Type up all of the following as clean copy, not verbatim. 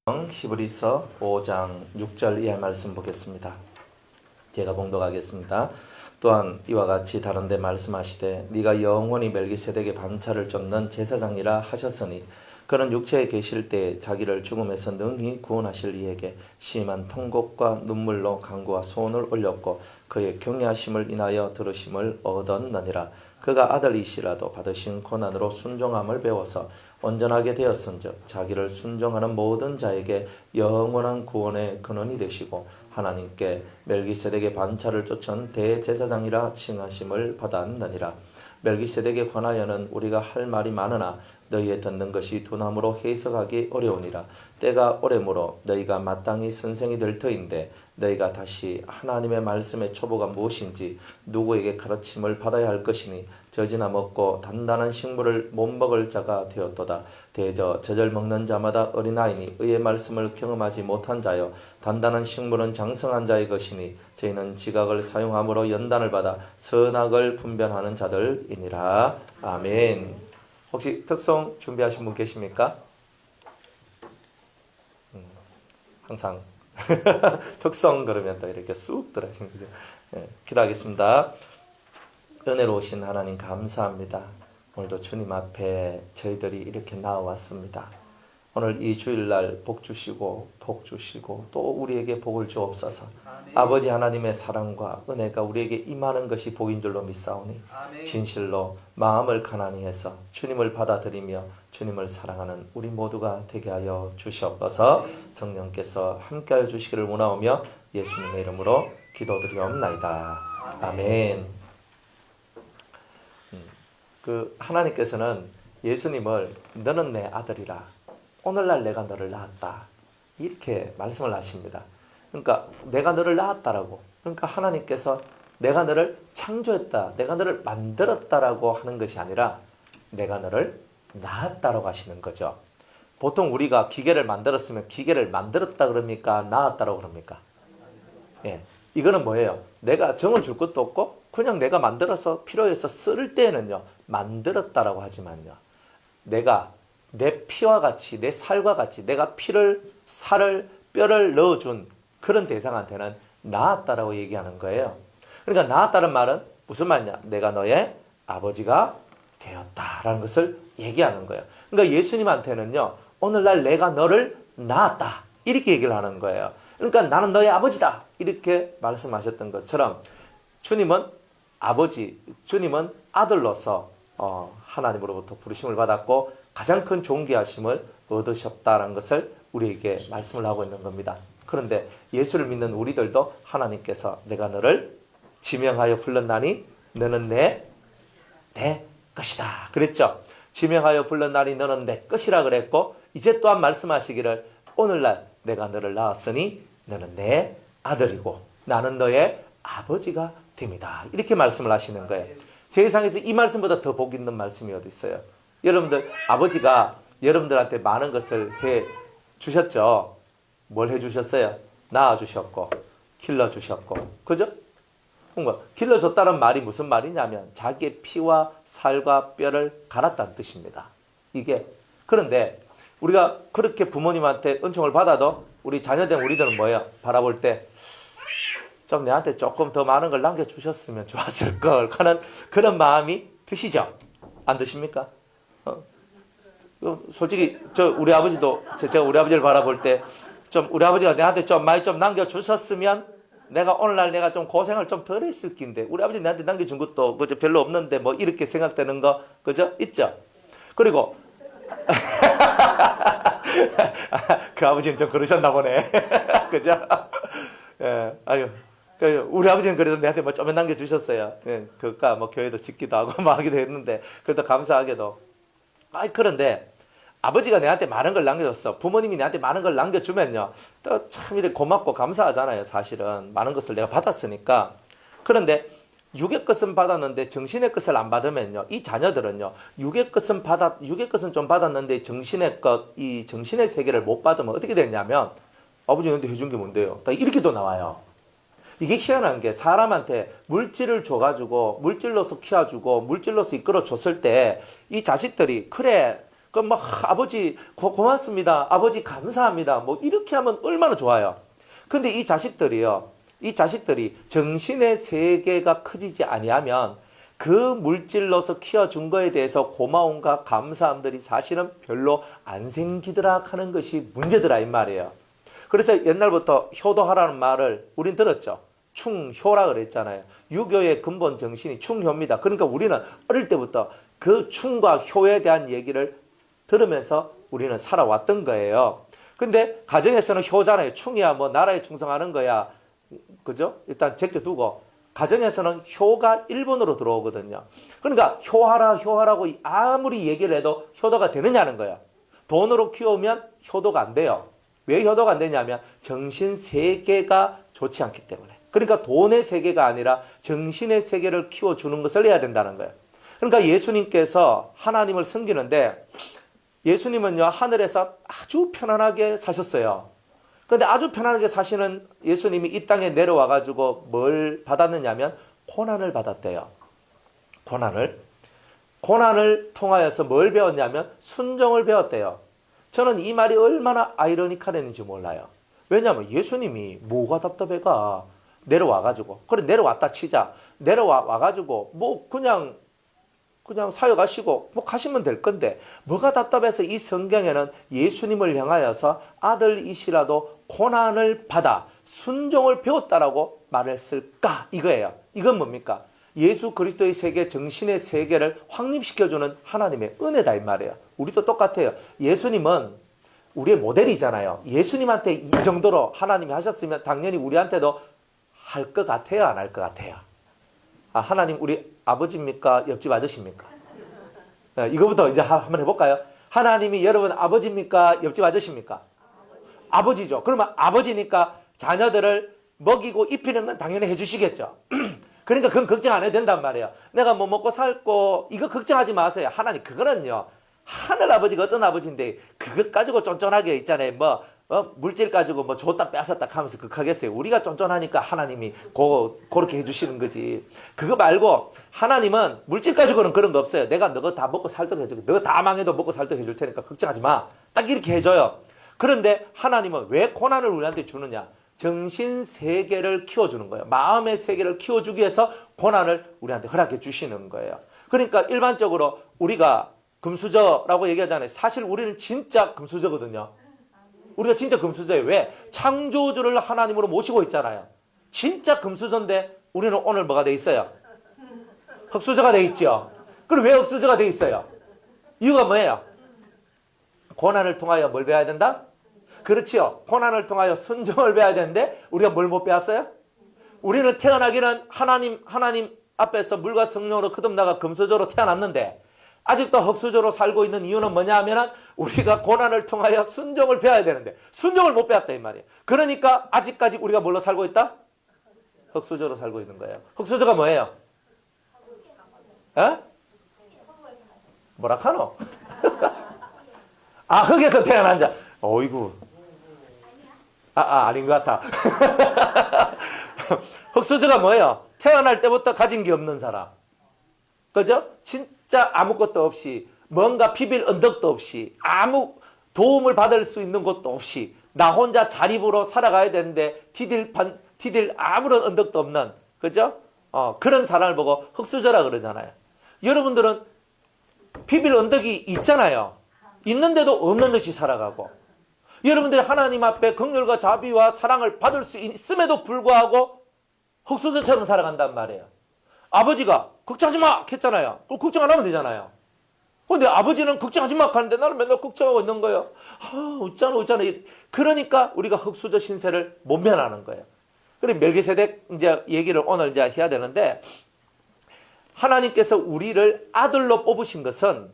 히브리서 5장 6절 이하의 말씀 보겠습니다. 제가 봉독하겠습니다. 또한 이와 같이 다른 데 말씀하시되 네가 영원히 멜기세덱의 반차를 쫓는 제사장이라 하셨으니 그는 육체에 계실 때 자기를 죽음에서 능히 구원하실 이에게 심한 통곡과 눈물로 간구와 소원을 올렸고 그의 경외하심을 인하여 들으심을 얻었느니라. 그가 아들이시라도 받으신 고난으로 순종함을 배워서 온전하게 되었은즉 자기를 순종하는 모든 자에게 영원한 구원의 근원이 되시고 하나님께 멜기세덱의 반차를 쫓은 대제사장이라 칭하심을 받았느니라. 멜기세덱에 관하여는 우리가 할 말이 많으나 너희의 듣는 것이 두나무로 해석하기 어려우니라. 때가 오래므로 너희가 마땅히 선생이 될 터인데 너희가 다시 하나님의 말씀의 초보가 무엇인지 누구에게 가르침을 받아야 할 것이니 젖이나 먹고 단단한 식물을 못 먹을 자가 되었도다. 대저 젖을 먹는 자마다 어린아이니 의의 말씀을 경험하지 못한 자여 단단한 식물은 장성한 자의 것이니 저희는 지각을 사용함으로 연단을 받아 선악을 분별하는 자들이니라. 아멘. 혹시 특송 준비하신 분 계십니까? 항상 특성 그러면 또 이렇게 쑥 들어가시는 거죠. 기도하겠습니다. 은혜로우신 하나님 감사합니다. 오늘도 주님 앞에 저희들이 이렇게 나와왔습니다. 오늘 이 주일날 복 주시고 또 우리에게 복을 주옵소서. 아버지 하나님의 사랑과 은혜가 우리에게 임하는 것이 복인 줄로 믿사오니 진실로 마음을 가난히 해서 주님을 받아들이며 주님을 사랑하는 우리 모두가 되게 하여 주시옵소서. 성령께서 함께하여 주시기를 원하오며 예수님의 이름으로 기도드리옵나이다. 아멘. 하나님께서는 예수님을 너는 내 아들이라 오늘날 내가 너를 낳았다 이렇게 말씀을 하십니다. 그러니까 내가 너를 낳았다라고, 그러니까 하나님께서 내가 너를 창조했다, 내가 너를 만들었다라고 하는 것이 아니라 내가 너를 낳았다라고 하시는 거죠. 보통 우리가 기계를 만들었으면 기계를 만들었다 그럽니까? 낳았다라고 그럽니까? 이거는 뭐예요? 내가 정을 줄 것도 없고 그냥 내가 만들어서 필요해서 쓸 때에는요 만들었다라고 하지만요, 내가 내 피와 같이 내 살과 같이 내가 피를 살을 뼈를 넣어준 그런 대상한테는 낳았다라고 얘기하는 거예요. 그러니까 낳았다는 말은 무슨 말이냐? 내가 너의 아버지가 되었다라는 것을 얘기하는 거예요. 그러니까 예수님한테는요 오늘날 내가 너를 낳았다 이렇게 얘기를 하는 거예요. 그러니까 나는 너의 아버지다 이렇게 말씀하셨던 것처럼 주님은 주님은 아들로서 하나님으로부터 부르심을 받았고 가장 큰 존귀하심을 얻으셨다는 것을 우리에게 말씀을 하고 있는 겁니다. 그런데 예수를 믿는 우리들도 하나님께서 내가 너를 지명하여 불렀나니 너는 내 것이다 그랬죠. 지명하여 불렀나니 너는 내 것이라 그랬고 이제 또한 말씀하시기를 오늘날 내가 너를 낳았으니 너는 내 아들이고 나는 너의 아버지가 됩니다. 이렇게 말씀을 하시는 거예요. 세상에서 이 말씀보다 더 복 있는 말씀이 어디 있어요? 여러분들 아버지가 여러분들한테 많은 것을 해 주셨죠. 뭘 해 주셨어요? 낳아 주셨고 길러 주셨고, 그죠? 그러니까 길러 줬다는 말이 무슨 말이냐면 자기의 피와 살과 뼈를 갈았다는 뜻입니다. 이게 그런데 우리가 그렇게 부모님한테 은총을 받아도 우리 자녀된 우리들은 뭐예요? 바라볼 때 좀 내한테 조금 더 많은 걸 남겨주셨으면 좋았을 걸 하는 그런 마음이 드시죠? 안 드십니까? 솔직히 우리 아버지도 제가 우리 아버지를 바라볼 때 좀 우리 아버지가 내한테 좀 많이 좀 남겨주셨으면 내가 오늘날 내가 좀 고생을 좀 덜 했을 낀데 우리 아버지 내한테 남겨준 것도 그저 별로 없는데 뭐 이렇게 생각되는 거 그죠? 있죠? 그리고 그 아버지는 좀 그러셨나 보네. 그죠? 아유. 우리 아버지는 그래도 내한테 뭐 좀 남겨주셨어요. 그니까 뭐 교회도 짓기도 하고 뭐 하기도 했는데, 그래도 감사하게도. 그런데 아버지가 내한테 많은 걸 남겨줬어. 부모님이 내한테 많은 걸 남겨주면요. 또 참 이렇게 고맙고 감사하잖아요. 사실은. 많은 것을 내가 받았으니까. 그런데 육의 것은 받았는데 정신의 것을 안 받으면요. 이 자녀들은요. 육의 것은 좀 받았는데 정신의 세계를 못 받으면 어떻게 되냐면 아버지 너한테 해준 게 뭔데요? 이렇게도 나와요. 이게 희한한 게 사람한테 물질을 줘가지고 물질로서 키워주고 물질로서 이끌어줬을 때 이 자식들이 그래 그럼 막 아버지 고맙습니다. 아버지 감사합니다. 뭐 이렇게 하면 얼마나 좋아요. 근데 이 자식들이 정신의 세계가 커지지 아니하면 그 물질로서 키워준 거에 대해서 고마움과 감사함들이 사실은 별로 안 생기더라 하는 것이 문제더라 이 말이에요. 그래서 옛날부터 효도하라는 말을 우린 들었죠. 충효라 그랬잖아요. 유교의 근본 정신이 충효입니다. 그러니까 우리는 어릴 때부터 그 충과 효에 대한 얘기를 들으면서 우리는 살아왔던 거예요. 근데 가정에서는 효잖아요. 충이야 뭐 나라에 충성하는 거야. 그죠? 일단 제껴두고 가정에서는 효가 1번으로 들어오거든요. 그러니까 효하라고 아무리 얘기를 해도 효도가 되느냐는 거야. 돈으로 키우면 효도가 안 돼요. 왜 효도가 안 되냐면 정신 세계가 좋지 않기 때문에. 그러니까 돈의 세계가 아니라 정신의 세계를 키워주는 것을 해야 된다는 거예요. 그러니까 예수님께서 하나님을 섬기는데 예수님은요 하늘에서 아주 편안하게 사셨어요. 그런데 아주 편안하게 사시는 예수님이 이 땅에 내려와가지고 뭘 받았느냐면 고난을 받았대요. 고난을 통하여서 뭘 배웠냐면 순종을 배웠대요. 저는 이 말이 얼마나 아이러니컬했는지 몰라요. 왜냐하면 예수님이 뭐가 답답해가 내려와가지고 그래 내려왔다 치자. 내려와가지고 뭐 그냥 사역 가시고 뭐 가시면 될 건데 뭐가 답답해서 이 성경에는 예수님을 향하여서 아들이시라도 고난을 받아 순종을 배웠다라고 말했을까 이거예요. 이건 뭡니까? 예수 그리스도의 세계 정신의 세계를 확립시켜주는 하나님의 은혜다 이 말이에요. 우리도 똑같아요. 예수님은 우리의 모델이잖아요. 예수님한테 이 정도로 하나님이 하셨으면 당연히 우리한테도 할 것 같아요? 안 할 것 같아요? 하나님 우리 아버지입니까? 옆집 아저씨입니까? 이거부터 이제 한번 해볼까요? 하나님이 여러분 아버지입니까? 옆집 아저씨입니까? 아버지죠. 그러면 아버지니까 자녀들을 먹이고 입히는 건 당연히 해주시겠죠. 그러니까 그건 걱정 안 해도 된단 말이에요. 내가 뭐 먹고 살고 이거 걱정하지 마세요. 하나님 그거는요. 하늘 아버지가 어떤 아버지인데 그것 가지고 쫀쫀하게 있잖아요. 물질 가지고 뭐 줬다 뺏었다 하면서 극하겠어요. 우리가 쫀쫀하니까 하나님이 그렇게 해주시는 거지. 그거 말고 하나님은 물질 가지고는 그런 거 없어요. 내가 너가 다 먹고 살도록 해주고 너 다 망해도 먹고 살도록 해줄 테니까 걱정하지 마. 딱 이렇게 해줘요. 그런데 하나님은 왜 고난을 우리한테 주느냐? 정신 세계를 키워주는 거예요. 마음의 세계를 키워주기 위해서 고난을 우리한테 허락해 주시는 거예요. 그러니까 일반적으로 우리가 금수저라고 얘기하잖아요. 사실 우리는 진짜 금수저거든요. 우리가 진짜 금수저예요. 왜? 창조주를 하나님으로 모시고 있잖아요. 진짜 금수저인데 우리는 오늘 뭐가 돼 있어요? 흙수저가 돼 있죠. 그럼 왜 흙수저가 돼 있어요? 이유가 뭐예요? 고난을 통하여 뭘 배워야 된다? 그렇지요. 고난을 통하여 순종을 배워야 되는데 우리가 뭘 못 배웠어요? 우리는 태어나기는 하나님 앞에서 물과 성령으로 거듭나가 금수저로 태어났는데 아직도 흙수저로 살고 있는 이유는 뭐냐 하면은 우리가 고난을 통하여 순종을 배워야 되는데 순종을 못 배웠다 이 말이에요. 그러니까 아직까지 우리가 뭘로 살고 있다? 흙수저로 살고 있는 거예요. 흙수저가 뭐예요? 에? 뭐라 카노? 흙에서 태어난 자. 어이구. 아닌 것 같아. 흙수저가 뭐예요? 태어날 때부터 가진 게 없는 사람. 그죠? 진짜 아무것도 없이 뭔가 비빌 언덕도 없이 아무 도움을 받을 수 있는 곳도 없이 나 혼자 자립으로 살아가야 되는데 디딜 아무런 언덕도 없는 그죠? 그런 사람을 보고 흙수저라 그러잖아요. 여러분들은 비빌 언덕이 있잖아요. 있는데도 없는 듯이 살아가고 여러분들이 하나님 앞에 긍휼과 자비와 사랑을 받을 수 있음에도 불구하고 흙수저처럼 살아간단 말이에요. 아버지가 걱정하지 마 했잖아요. 그럼 걱정 안 하면 되잖아요. 근데 아버지는 걱정하지 마 하는데 나는 맨날 걱정하고 있는 거예요. 어쩌나. 그러니까 우리가 흙수저 신세를 못 면하는 거예요. 그리고 멜기세덱 이제 얘기를 오늘 이제 해야 되는데 하나님께서 우리를 아들로 뽑으신 것은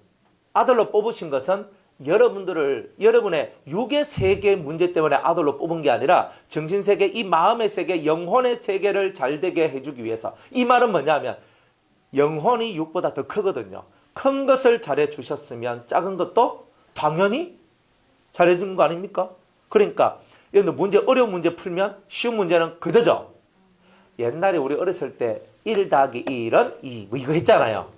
여러분의 육의 세계 문제 때문에 아들로 뽑은 게 아니라 정신세계, 이 마음의 세계, 영혼의 세계를 잘되게 해주기 위해서. 이 말은 뭐냐면 영혼이 육보다 더 크거든요. 큰 것을 잘해주셨으면 작은 것도 당연히 잘해준 거 아닙니까? 그러니까 어려운 문제 풀면 쉬운 문제는 그저죠. 옛날에 우리 어렸을 때 1 더하기 1은 2 뭐 이거 했잖아요.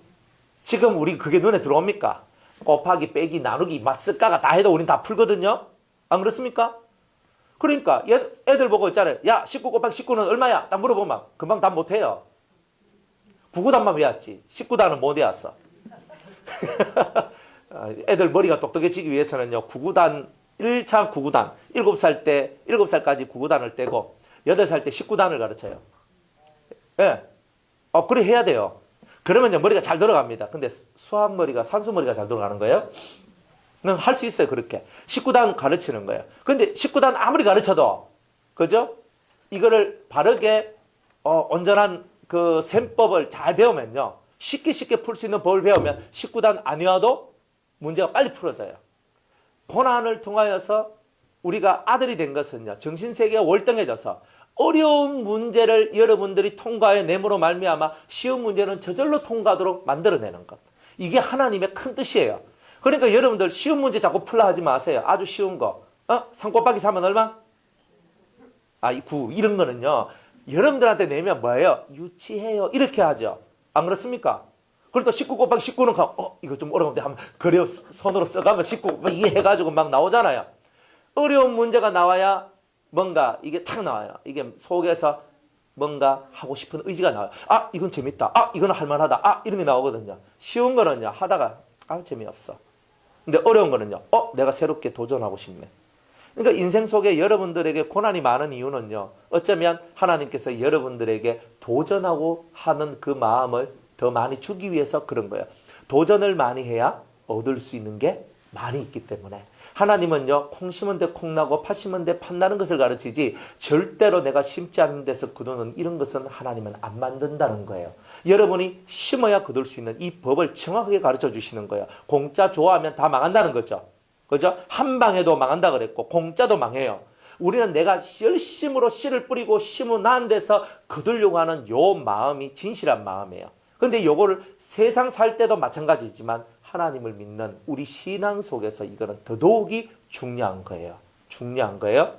지금 우리 그게 눈에 들어옵니까? 곱하기 빼기 나누기 막 쓱가가 다 해도 우린 다 풀거든요. 안 그렇습니까? 그러니까 애들 보고 있잖아요. 야 19 곱하기 19는 얼마야? 딱 물어보면 금방 답 못해요. 9구단만 외웠지 19단은 못 외웠어. 애들 머리가 똑똑해지기 위해서는요. 9구단 1차 9구단 7살까지 9구단을 떼고 8살 때 19단을 가르쳐요. 예. 그래 해야 돼요. 그러면 머리가 잘 돌아갑니다. 근데 수학 머리가 산수 머리가 잘 돌아가는 거예요. 할 수 있어요. 그렇게 19단 가르치는 거예요. 근데 19단 아무리 가르쳐도 그죠? 이거를 바르게 온전한 그 셈법을 잘 배우면요. 쉽게 풀 수 있는 법을 배우면 19단 안 외워도 문제가 빨리 풀어져요. 고난을 통하여서 우리가 아들이 된 것은요. 정신세계가 월등해져서 어려운 문제를 여러분들이 통과해 내므로 말미암아 쉬운 문제는 저절로 통과하도록 만들어내는 것. 이게 하나님의 큰 뜻이에요. 그러니까 여러분들 쉬운 문제 자꾸 풀라 하지 마세요. 아주 쉬운 거. 3 곱하기 3은 얼마? 9. 이런 거는요. 여러분들한테 내면 뭐예요? 유치해요. 이렇게 하죠. 안 그렇습니까? 그리고 또 19 곱하기 19는 이거 좀 어려운데 한번 그려 손으로 써가면 19 이해해가지고 막 나오잖아요. 어려운 문제가 나와야 뭔가 이게 탁 나와요. 이게 속에서 뭔가 하고 싶은 의지가 나와요. 이건 재밌다. 이건 할만하다. 이런 게 나오거든요. 쉬운 거는요. 하다가 재미없어. 근데 어려운 거는요. 내가 새롭게 도전하고 싶네. 그러니까 인생 속에 여러분들에게 고난이 많은 이유는요. 어쩌면 하나님께서 여러분들에게 도전하고 하는 그 마음을 더 많이 주기 위해서 그런 거예요. 도전을 많이 해야 얻을 수 있는 게 많이 있기 때문에. 하나님은요. 콩 심은 데 콩 나고 팥 심은 데 팥 나는 것을 가르치지 절대로 내가 심지 않는 데서 거두는 이런 것은 하나님은 안 만든다는 거예요. 여러분이 심어야 거둘 수 있는 이 법을 정확하게 가르쳐 주시는 거예요. 공짜 좋아하면 다 망한다는 거죠. 그죠? 한 방에도 망한다 그랬고 공짜도 망해요. 우리는 내가 열심으로 씨를 뿌리고 심어 난 데서 거두려고 하는 요 마음이 진실한 마음이에요. 근데 요거를 세상 살 때도 마찬가지지만 하나님을 믿는 우리 신앙 속에서 이거는 더더욱이 중요한 거예요. 중요한 거예요.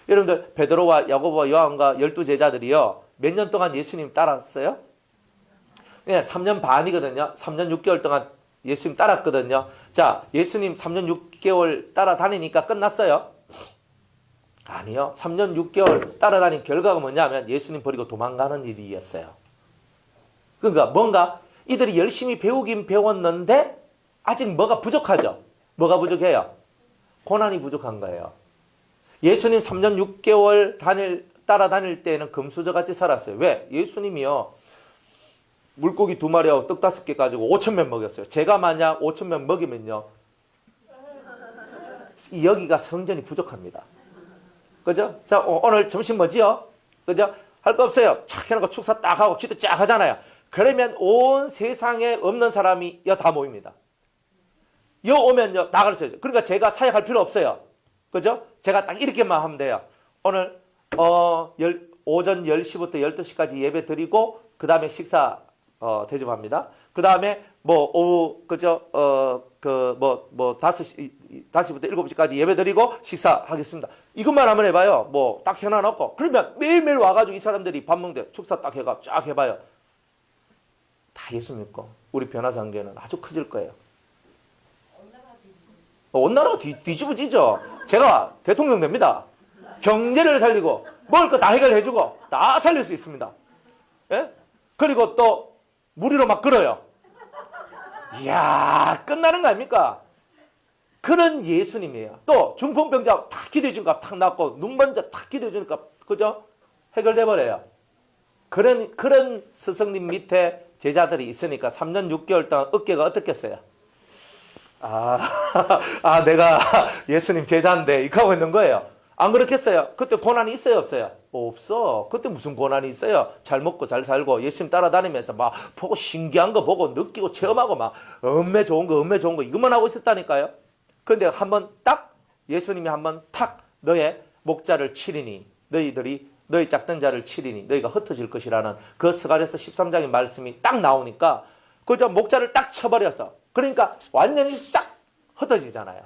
여러분들 베드로와 야고보와 요한과 12제자들이요. 몇 년 동안 예수님 따랐어요? 네, 3년 반이거든요. 3년 6개월 동안 예수님 따랐거든요. 자, 예수님 3년 6개월 따라다니니까 끝났어요? 아니요. 3년 6개월 따라다닌 결과가 뭐냐면 예수님 버리고 도망가는 일이었어요. 그러니까 뭔가 이들이 열심히 배우긴 배웠는데 아직 뭐가 부족하죠. 뭐가 부족해요? 고난이 부족한 거예요. 예수님 3년 6개월 따라다닐 때는 금수저같이 살았어요. 왜? 예수님이요. 물고기 2마리하고 떡 5개 가지고 5,000명 먹였어요. 제가 만약 5,000명 먹이면요. 여기가 성전이 부족합니다. 그죠? 자, 오늘 점심 뭐지요? 그죠? 할 거 없어요. 착 해놓고 축사 딱 하고 기도 쫙 하잖아요. 그러면 온 세상에 없는 사람이 다 모입니다. 오면요, 다 가르쳐줘요. 그러니까 제가 사역할 필요 없어요. 그죠? 제가 딱 이렇게만 하면 돼요. 오늘, 오전 10시부터 12시까지 예배 드리고, 그 다음에 식사, 대접합니다. 그 다음에, 오후, 5시부터 7시까지 예배 드리고, 식사하겠습니다. 이것만 한번 해봐요. 딱 해놔놓고. 그러면 매일매일 와가지고 이 사람들이 밥 먹는데 축사 딱 해가 쫙 해봐요. 다 예수 믿고, 우리 변화상계는 아주 커질 거예요. 온 나라가 뒤집어지죠. 제가 대통령 됩니다. 경제를 살리고 먹을 거 다 해결해주고 다 살릴 수 있습니다. 예? 그리고 또 무리로 막 끌어요. 이야, 끝나는 거 아닙니까? 그런 예수님이에요. 또 중풍병자 탁 기도해주니까 탁 낫고 눈먼저 탁 기도해주니까 그죠? 해결돼 버려요. 그런 스승님 밑에 제자들이 있으니까 3년 6개월 동안 어깨가 어떻겠어요? 내가 예수님 제자인데 이렇게 하고 있는 거예요. 안 그렇겠어요? 그때 고난이 있어요, 없어요? 없어. 그때 무슨 고난이 있어요? 잘 먹고 잘 살고 예수님 따라다니면서 막 보고 신기한 거 보고 느끼고 체험하고 막 엄매 좋은 거 이것만 하고 있었다니까요. 근데 한번 딱 예수님이 한번 탁 너의 목자를 치리니 너희 짝든 자를 치리니 너희가 흩어질 것이라는 그 스가랴서 13장의 말씀이 딱 나오니까 그저 목자를 딱 쳐버렸어. 그러니까 완전히 싹 흩어지잖아요.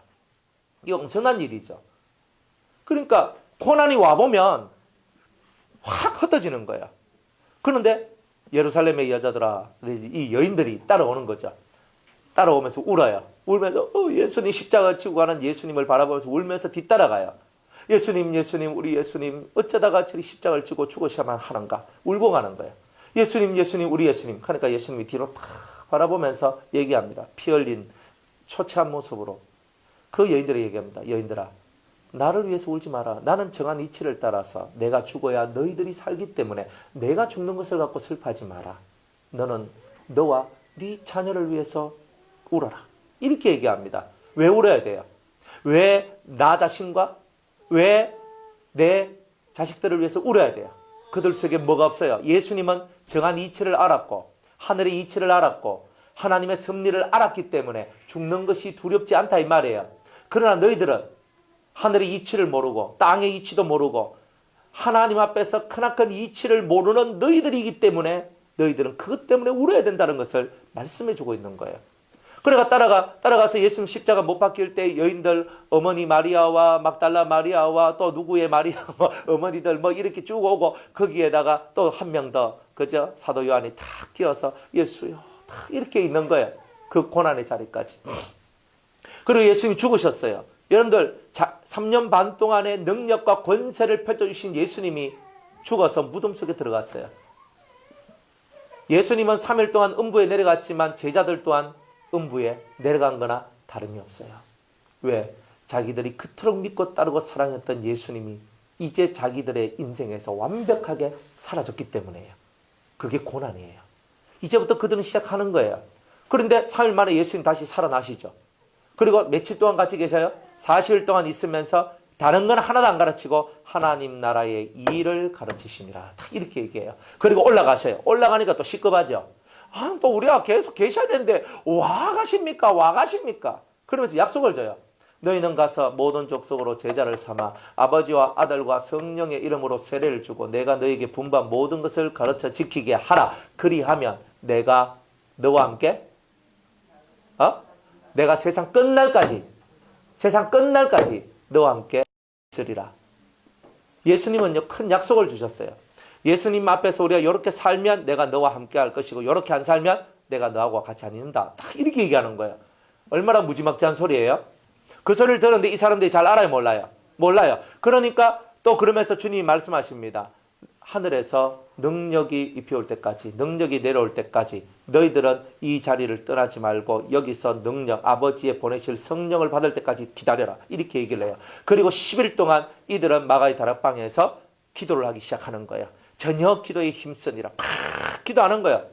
이거 엄청난 일이죠. 그러니까 고난이 와보면 확 흩어지는 거예요. 그런데 예루살렘의 여자들아, 이 여인들이 따라오는 거죠. 따라오면서 울어요. 울면서 예수님 십자가 지고 가는 예수님을 바라보면서 울면서 뒤따라가요. 예수님, 예수님, 우리 예수님 어쩌다가 저리 십자가를 지고 죽으셔야만 하는가? 울고 가는 거예요. 예수님, 예수님, 우리 예수님. 그러니까 예수님이 뒤로 탁 바라보면서 얘기합니다. 피 흘린 초췌한 모습으로. 그 여인들에게 얘기합니다. 여인들아, 나를 위해서 울지 마라. 나는 정한 이치를 따라서 내가 죽어야 너희들이 살기 때문에 내가 죽는 것을 갖고 슬퍼하지 마라. 너는 너와 네 자녀를 위해서 울어라. 이렇게 얘기합니다. 왜 울어야 돼요? 왜 나 자신과 왜 내 자식들을 위해서 울어야 돼요? 그들 속에 뭐가 없어요? 예수님은 정한 이치를 알았고 하늘의 이치를 알았고 하나님의 섭리를 알았기 때문에 죽는 것이 두렵지 않다 이 말이에요. 그러나 너희들은 하늘의 이치를 모르고 땅의 이치도 모르고 하나님 앞에서 크나큰 이치를 모르는 너희들이기 때문에 너희들은 그것 때문에 울어야 된다는 것을 말씀해 주고 있는 거예요. 그러니까 따라가서 예수님 십자가 못 박힐 때 여인들 어머니 마리아와 막달라 마리아와 또 누구의 마리아 어머니들 뭐 이렇게 쭉 오고 거기에다가 또 한 명 더 그죠? 사도 요한이 탁 뛰어서 예수요 탁 이렇게 있는 거예요. 그 고난의 자리까지. 그리고 예수님이 죽으셨어요. 여러분들 3년 반 동안의 능력과 권세를 펼쳐주신 예수님이 죽어서 무덤 속에 들어갔어요. 예수님은 3일 동안 음부에 내려갔지만 제자들 또한 음부에 내려간 거나 다름이 없어요. 왜? 자기들이 그토록 믿고 따르고 사랑했던 예수님이 이제 자기들의 인생에서 완벽하게 사라졌기 때문이에요. 그게 고난이에요. 이제부터 그들은 시작하는 거예요. 그런데 3일 만에 예수님 다시 살아나시죠. 그리고 며칠 동안 같이 계셔요? 40일 동안 있으면서 다른 건 하나도 안 가르치고 하나님 나라의 일을 가르치시니라. 딱 이렇게 얘기해요. 그리고 올라가셔요. 올라가니까 또 시급하죠. 또 우리가 계속 계셔야 되는데 와 가십니까? 그러면서 약속을 줘요. 너희는 가서 모든 족속으로 제자를 삼아 아버지와 아들과 성령의 이름으로 세례를 주고 내가 너희에게 분부한 모든 것을 가르쳐 지키게 하라. 그리하면 내가 너와 함께 내가 세상 끝날까지 너와 함께 있으리라. 예수님은요 큰 약속을 주셨어요. 예수님 앞에서 우리가 이렇게 살면 내가 너와 함께 할 것이고 이렇게 안 살면 내가 너하고 같이 안 있는다. 딱 이렇게 얘기하는 거예요. 얼마나 무지막지한 소리예요. 그 소리를 들었는데 이 사람들이 잘 알아요? 몰라요. 그러니까 또 그러면서 주님이 말씀하십니다. 하늘에서 능력이 입혀올 때까지 능력이 내려올 때까지 너희들은 이 자리를 떠나지 말고 여기서 능력 아버지의 보내실 성령을 받을 때까지 기다려라. 이렇게 얘기를 해요. 그리고 10일 동안 이들은 마가의 다락방에서 기도를 하기 시작하는 거예요. 저녁 기도에 힘쓰니라. 팍 기도하는 거예요.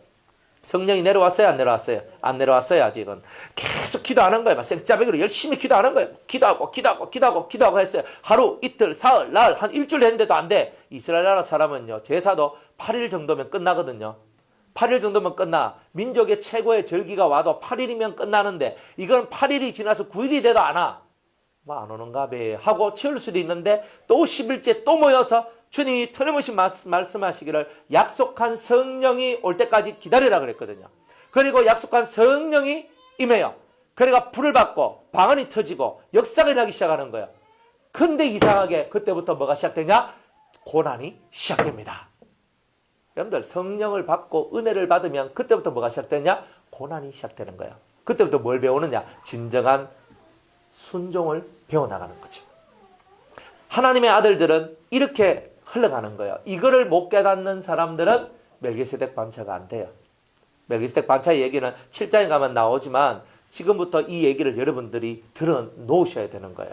성령이 내려왔어요? 안 내려왔어요? 안 내려왔어요 아직은. 계속 기도하는 거예요. 막 생짜배기로 열심히 기도하는 거예요. 기도하고 했어요. 하루, 이틀, 사흘, 날, 한 일주일 했는데도 안 돼. 이스라엘 나라 사람은요. 제사도 8일 정도면 끝나거든요. 8일 정도면 끝나. 민족의 최고의 절기가 와도 8일이면 끝나는데 이건 8일이 지나서 9일이 돼도 안 와. 뭐 안 오는가 배 하고 치울 수도 있는데 또 10일째 또 모여서 주님이 틀림없이 말씀하시기를 약속한 성령이 올 때까지 기다리라 그랬거든요. 그리고 약속한 성령이 임해요. 그러니까 불을 받고 방언이 터지고 역사가 일어나기 시작하는 거예요. 근데 이상하게 그때부터 뭐가 시작되냐? 고난이 시작됩니다. 여러분들 성령을 받고 은혜를 받으면 그때부터 뭐가 시작되냐? 고난이 시작되는 거예요. 그때부터 뭘 배우느냐? 진정한 순종을 배워나가는 거죠. 하나님의 아들들은 이렇게 흘러가는 거예요. 이거를 못 깨닫는 사람들은 멜기세덱 반차가 안 돼요. 멜기세덱 반차의 얘기는 7장에 가면 나오지만 지금부터 이 얘기를 여러분들이 들어놓으셔야 되는 거예요.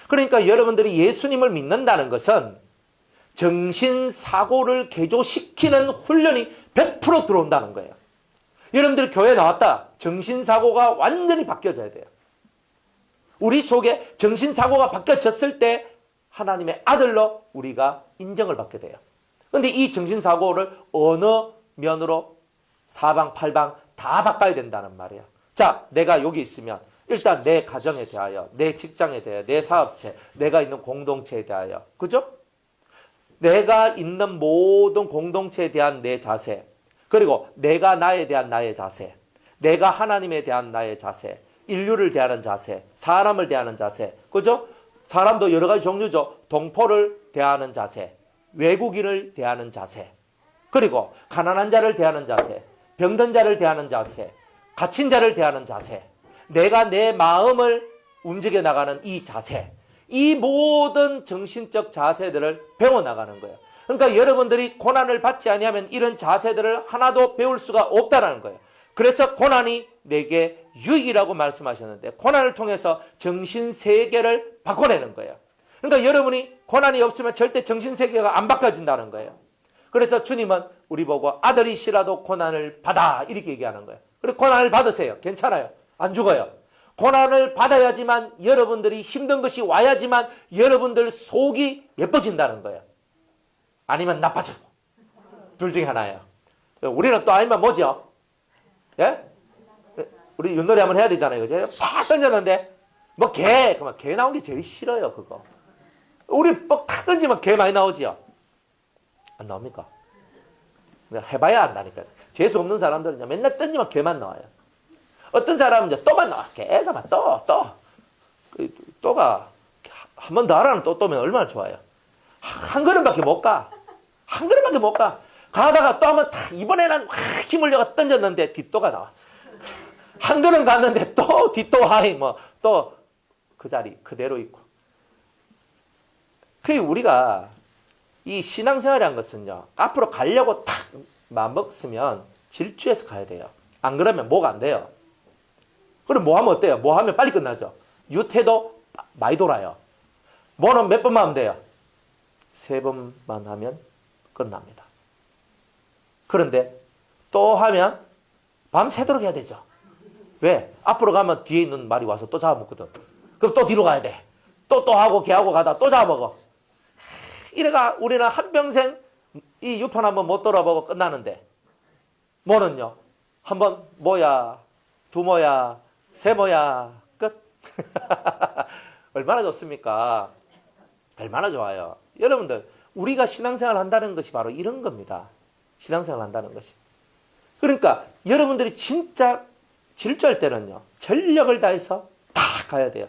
그러니까 여러분들이 예수님을 믿는다는 것은 정신사고를 개조시키는 훈련이 100% 들어온다는 거예요. 여러분들이 교회에 나왔다. 정신사고가 완전히 바뀌어져야 돼요. 우리 속에 정신사고가 바뀌어졌을 때 하나님의 아들로 우리가 인정을 받게 돼요. 그런데 이 정신사고를 어느 면으로 사방팔방 다 바꿔야 된다는 말이에요. 자, 내가 여기 있으면 일단 내 가정에 대하여, 내 직장에 대하여, 내 사업체, 내가 있는 공동체에 대하여, 그죠? 내가 있는 모든 공동체에 대한 내 자세, 그리고 내가 나에 대한 나의 자세, 내가 하나님에 대한 나의 자세, 인류를 대하는 자세, 사람을 대하는 자세, 그죠? 사람도 여러 가지 종류죠. 동포를 대하는 자세, 외국인을 대하는 자세, 그리고 가난한 자를 대하는 자세, 병든 자를 대하는 자세, 갇힌 자를 대하는 자세, 내가 내 마음을 움직여 나가는 이 자세, 이 모든 정신적 자세들을 배워나가는 거예요. 그러니까 여러분들이 고난을 받지 아니하면 이런 자세들을 하나도 배울 수가 없다는 거예요. 그래서 고난이 내게 유익이라고 말씀하셨는데 고난을 통해서 정신세계를 바꿔내는 거예요. 그러니까 여러분이 고난이 없으면 절대 정신세계가 안 바꿔진다는 거예요. 그래서 주님은 우리 보고 아들이시라도 고난을 받아 이렇게 얘기하는 거예요. 그리고 고난을 받으세요. 괜찮아요. 안 죽어요. 고난을 받아야지만 여러분들이 힘든 것이 와야지만 여러분들 속이 예뻐진다는 거예요. 아니면 나빠지고. 둘 중에 하나예요. 우리는 또 아니면 뭐죠? 예? 우리 윷놀이 한번 해야 되잖아요. 그죠? 팍 던졌는데 뭐 그만 개 나온 게 제일 싫어요. 그거. 우리 뻑탁 던지면 개 많이 나오지요? 안 나옵니까? 해봐야 안다니까요. 재수 없는 사람들은 맨날 던지면 개만 나와요. 어떤 사람은 이제 또만 나와. 계속만 또가 한 번 더 하라는 또면 얼마나 좋아요. 한 걸음밖에 못 가. 한 걸음밖에 못 가. 가다가 또 한번 이번에는 힘을 내가 던졌는데 뒷또가 나와. 한 걸음 갔는데 또 뒷또 하이 또 그 자리 그대로 있고. 그게 우리가 이 신앙생활이라는 것은요. 앞으로 가려고 탁 마음먹으면 질주해서 가야 돼요. 안 그러면 뭐가 안 돼요. 그럼 뭐 하면 어때요? 뭐 하면 빨리 끝나죠. 유태도 많이 돌아요. 뭐는 몇 번만 하면 돼요? 3번만 하면 끝납니다. 그런데 또 하면 밤새도록 해야 되죠. 왜? 앞으로 가면 뒤에 있는 말이 와서 또 잡아먹거든. 그럼 또 뒤로 가야 돼. 또 하고 걔하고 가다 또 잡아먹어. 이래가 우리는 한평생 이 유판 한번 못 돌아보고 끝나는데 뭐는요? 한번 뭐야, 두 뭐야, 세 뭐야, 끝. 얼마나 좋습니까? 얼마나 좋아요. 여러분들 우리가 신앙생활 한다는 것이 바로 이런 겁니다. 신앙생활 한다는 것이. 그러니까 여러분들이 진짜 질주할 때는요. 전력을 다해서 다 가야 돼요.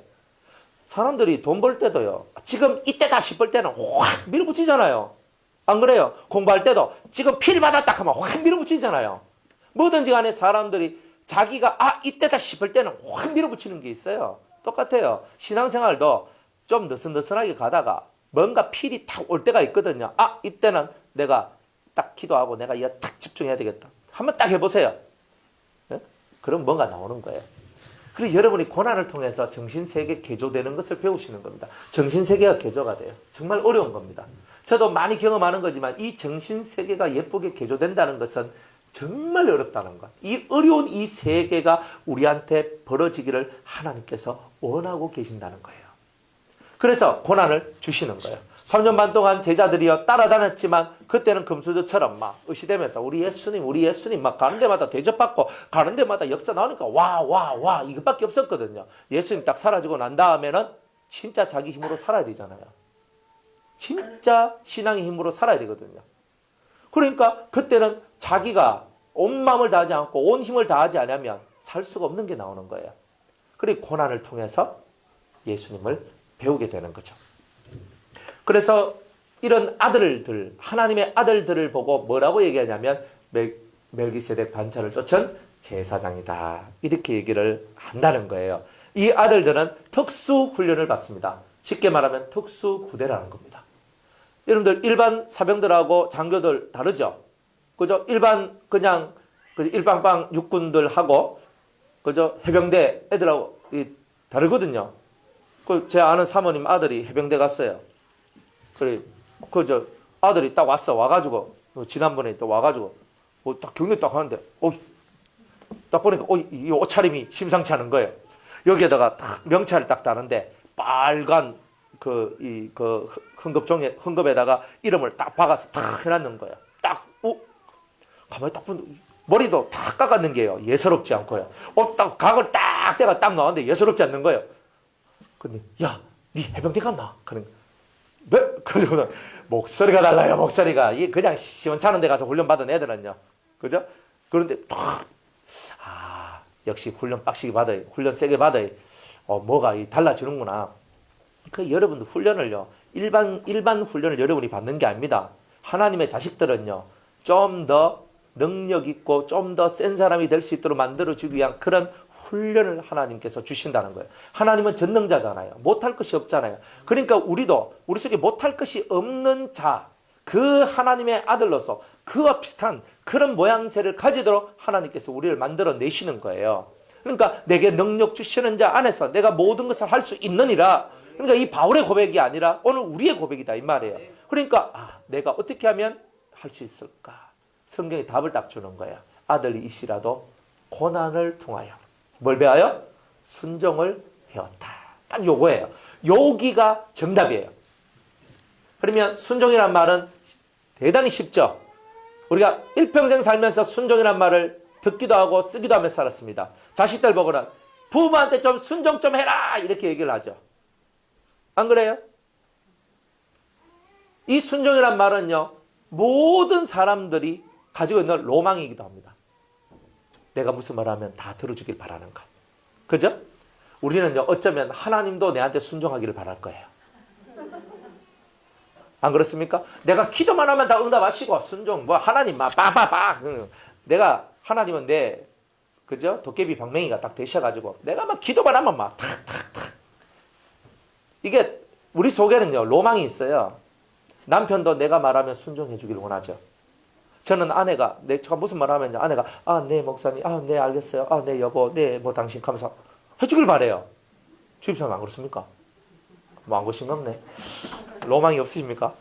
사람들이 돈 벌 때도요. 지금 이때다 싶을 때는 확 밀어붙이잖아요. 안 그래요? 공부할 때도 지금 필 받았다 하면 확 밀어붙이잖아요. 뭐든지 간에 사람들이 자기가 이때다 싶을 때는 확 밀어붙이는 게 있어요. 똑같아요. 신앙생활도 좀 느슨느슨하게 가다가 뭔가 필이 탁 올 때가 있거든요. 이때는 내가 딱 기도하고 내가 이거 딱 집중해야 되겠다. 한번 딱 해보세요. 네? 그럼 뭔가 나오는 거예요. 그리고 여러분이 고난을 통해서 정신세계 개조되는 것을 배우시는 겁니다. 정신세계가 개조가 돼요. 정말 어려운 겁니다. 저도 많이 경험하는 거지만 이 정신세계가 예쁘게 개조된다는 것은 정말 어렵다는 것. 이 어려운 이 세계가 우리한테 벌어지기를 하나님께서 원하고 계신다는 거예요. 그래서 고난을 주시는 거예요. 3년 반 동안 제자들이요 따라다녔지만 그때는 금수저처럼 막 의시되면서 우리 예수님 막 가는 데마다 대접받고 가는 데마다 역사 나오니까 와 이것밖에 없었거든요. 예수님 딱 사라지고 난 다음에는 진짜 자기 힘으로 살아야 되잖아요. 진짜 신앙의 힘으로 살아야 되거든요. 그러니까 그때는 자기가 온 마음을 다하지 않고 온 힘을 다하지 않으면 살 수가 없는 게 나오는 거예요. 그리고 고난을 통해서 예수님을 배우게 되는 거죠. 그래서 이런 아들들, 하나님의 아들들을 보고 뭐라고 얘기하냐면 멜기세덱 반차를 쫓은 제사장이다. 이렇게 얘기를 한다는 거예요. 이 아들들은 특수 훈련을 받습니다. 쉽게 말하면 특수 부대라는 겁니다. 여러분들 일반 사병들하고 장교들 다르죠? 그죠? 일반 일방방 육군들하고 그죠? 해병대 애들하고 다르거든요. 제 아는 사모님 아들이 해병대 갔어요. 그래, 아들이 딱 와가지고, 지난번에 또 와가지고, 딱 경례 딱 하는데, 딱 보니까, 이 옷차림이 심상치 않은 거예요. 여기에다가 딱 명찰을 딱 다는데, 빨간, 흥급에다가 이름을 딱 박아서 딱 해놨는 거예요. 가만히 딱 보는데, 머리도 딱 깎았는 게요. 예사롭지 않고요. 딱, 각을 딱, 새가 딱 나왔는데 예사롭지 않는 거예요. 근데, 야, 니 해병대 갔나? 그런 거. 그러고는 목소리가 달라요. 목소리가 이 그냥 시원찮은 데 가서 훈련 받은 애들은요, 그죠? 그런데 역시 훈련 빡시게 받아요. 훈련 세게 받아요. 뭐가 달라지는구나. 여러분들 훈련을요, 일반 훈련을 여러분이 받는 게 아닙니다. 하나님의 자식들은요, 좀 더 능력 있고 좀 더 센 사람이 될 수 있도록 만들어주기 위한 그런 훈련을 하나님께서 주신다는 거예요. 하나님은 전능자잖아요. 못할 것이 없잖아요. 그러니까 우리도 우리 속에 못할 것이 없는 자, 그 하나님의 아들로서 그와 비슷한 그런 모양새를 가지도록 하나님께서 우리를 만들어 내시는 거예요. 그러니까 내게 능력 주시는 자 안에서 내가 모든 것을 할 수 있느니라. 그러니까 이 바울의 고백이 아니라 오늘 우리의 고백이다 이 말이에요. 그러니까 내가 어떻게 하면 할 수 있을까? 성경이 답을 딱 주는 거예요. 아들이시라도 고난을 통하여 뭘 배워요? 순종을 배웠다. 딱 요거예요. 여기가 정답이에요. 그러면 순종이란 말은 대단히 쉽죠. 우리가 일평생 살면서 순종이란 말을 듣기도 하고 쓰기도 하면서 살았습니다. 자식들 보고는 부모한테 좀 순종 좀 해라 이렇게 얘기를 하죠. 안 그래요? 이 순종이란 말은요, 모든 사람들이 가지고 있는 로망이기도 합니다. 내가 무슨 말하면 다 들어주길 바라는 것. 그죠? 우리는요, 어쩌면 하나님도 내한테 순종하기를 바랄 거예요. 안 그렇습니까? 내가 기도만 하면 다 응답하시고, 순종, 하나님, 빠빠빠. 내가, 하나님은 그죠? 도깨비 방맹이가 딱 되셔가지고, 내가 기도만 하면 탁탁탁. 이게, 우리 속에는요, 로망이 있어요. 남편도 내가 말하면 순종해 주기를 원하죠. 저는 아내가, 제가 무슨 말 하면 아내가, 네, 목사님, 네, 알겠어요. 네, 여보, 네, 당신 하면서 해주길 바래요. 주입 사람 안 그렇습니까? 안 그러신 거 없네. 로망이 없으십니까?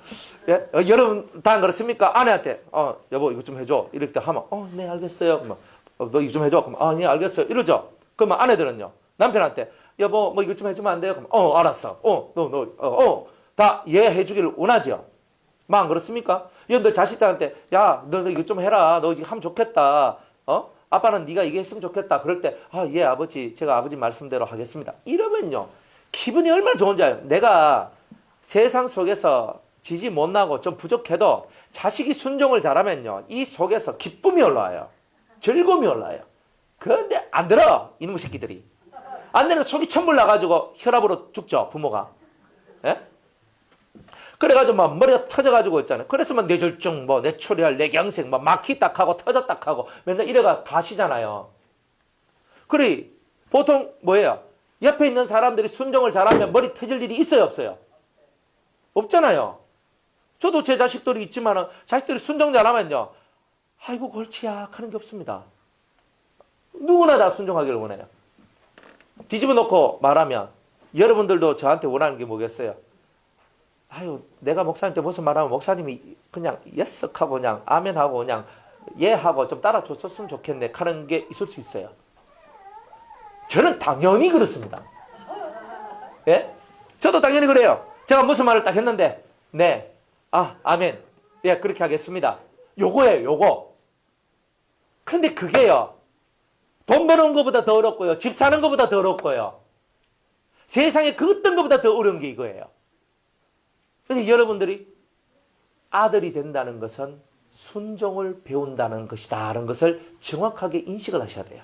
예? 여러분 다 안 그렇습니까? 아내한테, 여보, 이거 좀 해줘. 이렇게 하면, 네, 알겠어요. 그러면, 너 이거 좀 해줘. 그러면, 네, 알겠어요. 이러죠. 그러면 아내들은요, 남편한테, 여보, 이거 좀 해주면 안 돼요? 그러면, 알았어. 다 이해해주기를 원하죠. 안 그렇습니까? 여러분들 자식들한테, 야, 너 이거 좀 해라. 너 지금 하면 좋겠다. 아빠는 네가 이게 했으면 좋겠다. 그럴 때, 예, 아버지, 제가 아버지 말씀대로 하겠습니다. 이러면요, 기분이 얼마나 좋은지 알아요. 내가 세상 속에서 지지 못나고 좀 부족해도 자식이 순종을 잘하면요, 이 속에서 기쁨이 올라와요. 즐거움이 올라와요. 그런데 안 들어, 이놈의 새끼들이. 안 되는 속이 천불 나가지고 혈압으로 죽죠, 부모가. 예? 그래가지고 머리가 터져가지고 있잖아요. 그랬으면 뇌졸중, 뇌출혈, 뇌경색, 막히딱 하고 터졌딱 하고 맨날 이래가 가시잖아요. 그래, 보통 뭐예요? 옆에 있는 사람들이 순종을 잘하면 머리 터질 일이 있어요, 없어요? 없잖아요. 저도 제 자식들이 있지만 자식들이 순종 잘하면요, 아이고 골치야 하는 게 없습니다. 누구나 다 순종하기를 원해요. 뒤집어 놓고 말하면 여러분들도 저한테 원하는 게 뭐겠어요? 내가 목사님한테 무슨 말하면 목사님이 그냥 예스하고 그냥 아멘하고 그냥 예하고 좀 따라줬었으면 좋겠네 하는 게 있을 수 있어요. 저는 당연히 그렇습니다. 예? 저도 당연히 그래요. 제가 무슨 말을 딱 했는데, 네, 아멘, 예, 그렇게 하겠습니다. 요거예요, 요거. 근데 그게요, 돈 버는 것보다 더 어렵고요, 집 사는 것보다 더 어렵고요, 세상에 그 어떤 것보다 더 어려운 게 이거예요. 근데 여러분들이 아들이 된다는 것은 순종을 배운다는 것이다 라는 것을 정확하게 인식을 하셔야 돼요.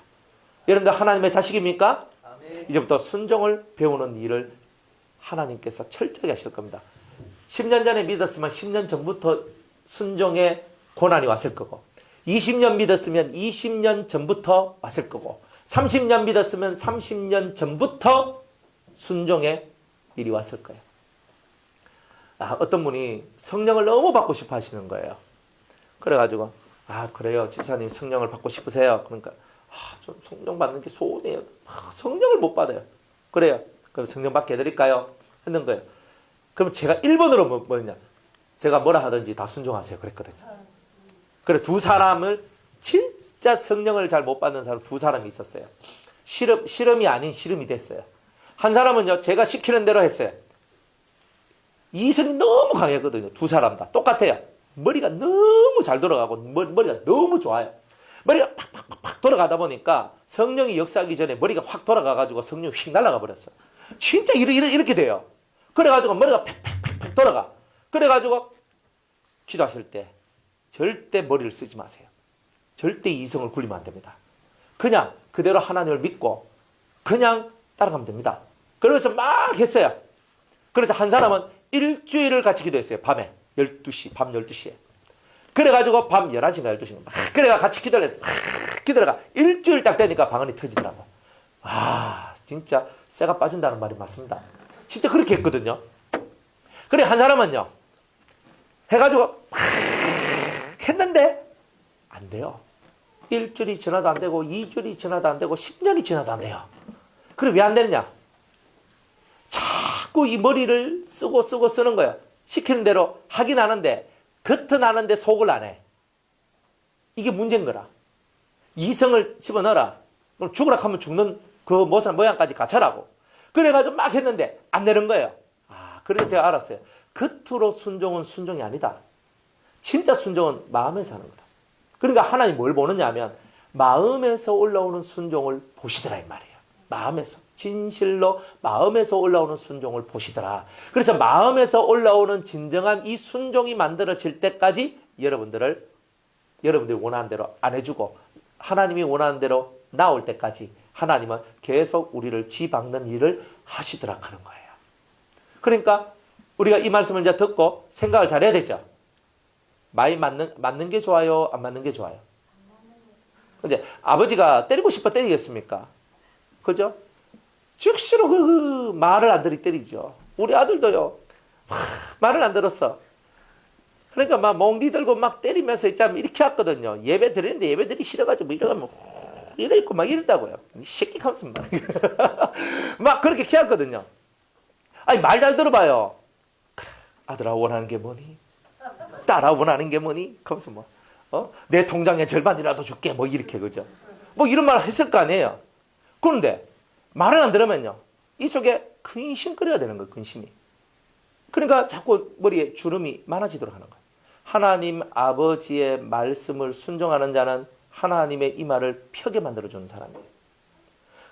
여러분들 하나님의 자식입니까? 아멘. 이제부터 순종을 배우는 일을 하나님께서 철저하게 하실 겁니다. 10년 전에 믿었으면 10년 전부터 순종의 고난이 왔을 거고, 20년 믿었으면 20년 전부터 왔을 거고, 30년 믿었으면 30년 전부터 순종의 일이 왔을 거예요. 어떤 분이 성령을 너무 받고 싶어 하시는 거예요. 그래가지고, 그래요, 집사님 성령을 받고 싶으세요? 그러니까, 좀 성령 받는 게 소원이에요. 성령을 못 받아요. 그래요. 그럼 성령 받게 해드릴까요? 했는 거예요. 그럼 제가 1번으로 뭐였냐? 제가 뭐라 하든지 다 순종하세요. 그랬거든요. 그래, 두 사람을, 진짜 성령을 잘 못 받는 사람 두 사람이 있었어요. 실험이 아닌 실험이 됐어요. 한 사람은요, 제가 시키는 대로 했어요. 이성이 너무 강했거든요. 두 사람 다 똑같아요. 머리가 너무 잘 돌아가고 머리가 너무 좋아요. 머리가 팍팍팍 돌아가다 보니까 성령이 역사하기 전에 머리가 확 돌아가가지고 성령이 휙 날아가 버렸어요. 진짜 이렇게 돼요. 그래가지고 머리가 팍팍팍 돌아가. 그래가지고 기도하실 때 절대 머리를 쓰지 마세요. 절대 이성을 굴리면 안 됩니다. 그냥 그대로 하나님을 믿고 그냥 따라가면 됩니다. 그러면서 막 했어요. 그래서 한 사람은 일주일을 같이 기도했어요. 밤에 12시, 밤 12시에. 그래가지고 밤 11시인가 12시인가 그래가 같이 기도를 했어요. 기도가 일주일 딱 되니까 방언이 터지더라고. 아, 진짜 쇠가 빠진다는 말이 맞습니다. 진짜 그렇게 했거든요. 그래, 한 사람은요, 해가지고 했는데 안 돼요. 일주일이 지나도 안 되고 2주일이 지나도 안 되고 10년이 지나도 안 돼요. 그래, 왜 안 되느냐? 자꾸 이 머리를 쓰고 쓰는 거예요. 시키는 대로 하긴 하는데 겉은 하는데 속을 안 해. 이게 문제인 거라. 이성을 집어넣어라. 그럼 죽으라 하면 죽는 그 모양까지 갖춰라고. 그래가지고 막 했는데 안 되는 거예요. 아, 그래서 제가 알았어요. 겉으로 순종은 순종이 아니다. 진짜 순종은 마음에서 하는 거다. 그러니까 하나님 뭘 보느냐 하면 마음에서 올라오는 순종을 보시더라 이 말이에요. 마음에서, 진실로 마음에서 올라오는 순종을 보시더라. 그래서 마음에서 올라오는 진정한 이 순종이 만들어질 때까지 여러분들이 원하는 대로 안 해주고 하나님이 원하는 대로 나올 때까지 하나님은 계속 우리를 지박는 일을 하시더라 하는 거예요. 그러니까 우리가 이 말씀을 이제 듣고 생각을 잘해야 되죠. 많이 맞는 게 좋아요? 안 맞는 게 좋아요? 근데 아버지가 때리고 싶어 때리겠습니까? 그죠? 즉시로 그 말을 안 들이 때리죠. 우리 아들도요. 말을 안 들었어. 그러니까 막 몽디 들고 막 때리면서 있자면 이렇게 했거든요. 예배 드리는데 예배 드리기 싫어가지고 뭐 이러면 이래 있고 막 이런다고요. 이 새끼 하면서 막 그렇게 키웠거든요. 아니 말 잘 들어봐요. 아들아 원하는 게 뭐니? 딸아 원하는 게 뭐니? 하면서 내 통장의 절반이라도 줄게 뭐 이렇게 그죠? 뭐 이런 말 했을 거 아니에요. 그런데 말을 안 들으면요. 이 속에 근심거려야 되는 거예요. 근심이. 그러니까 자꾸 머리에 주름이 많아지도록 하는 거예요. 하나님 아버지의 말씀을 순종하는 자는 하나님의 이 말을 펴게 만들어주는 사람이에요.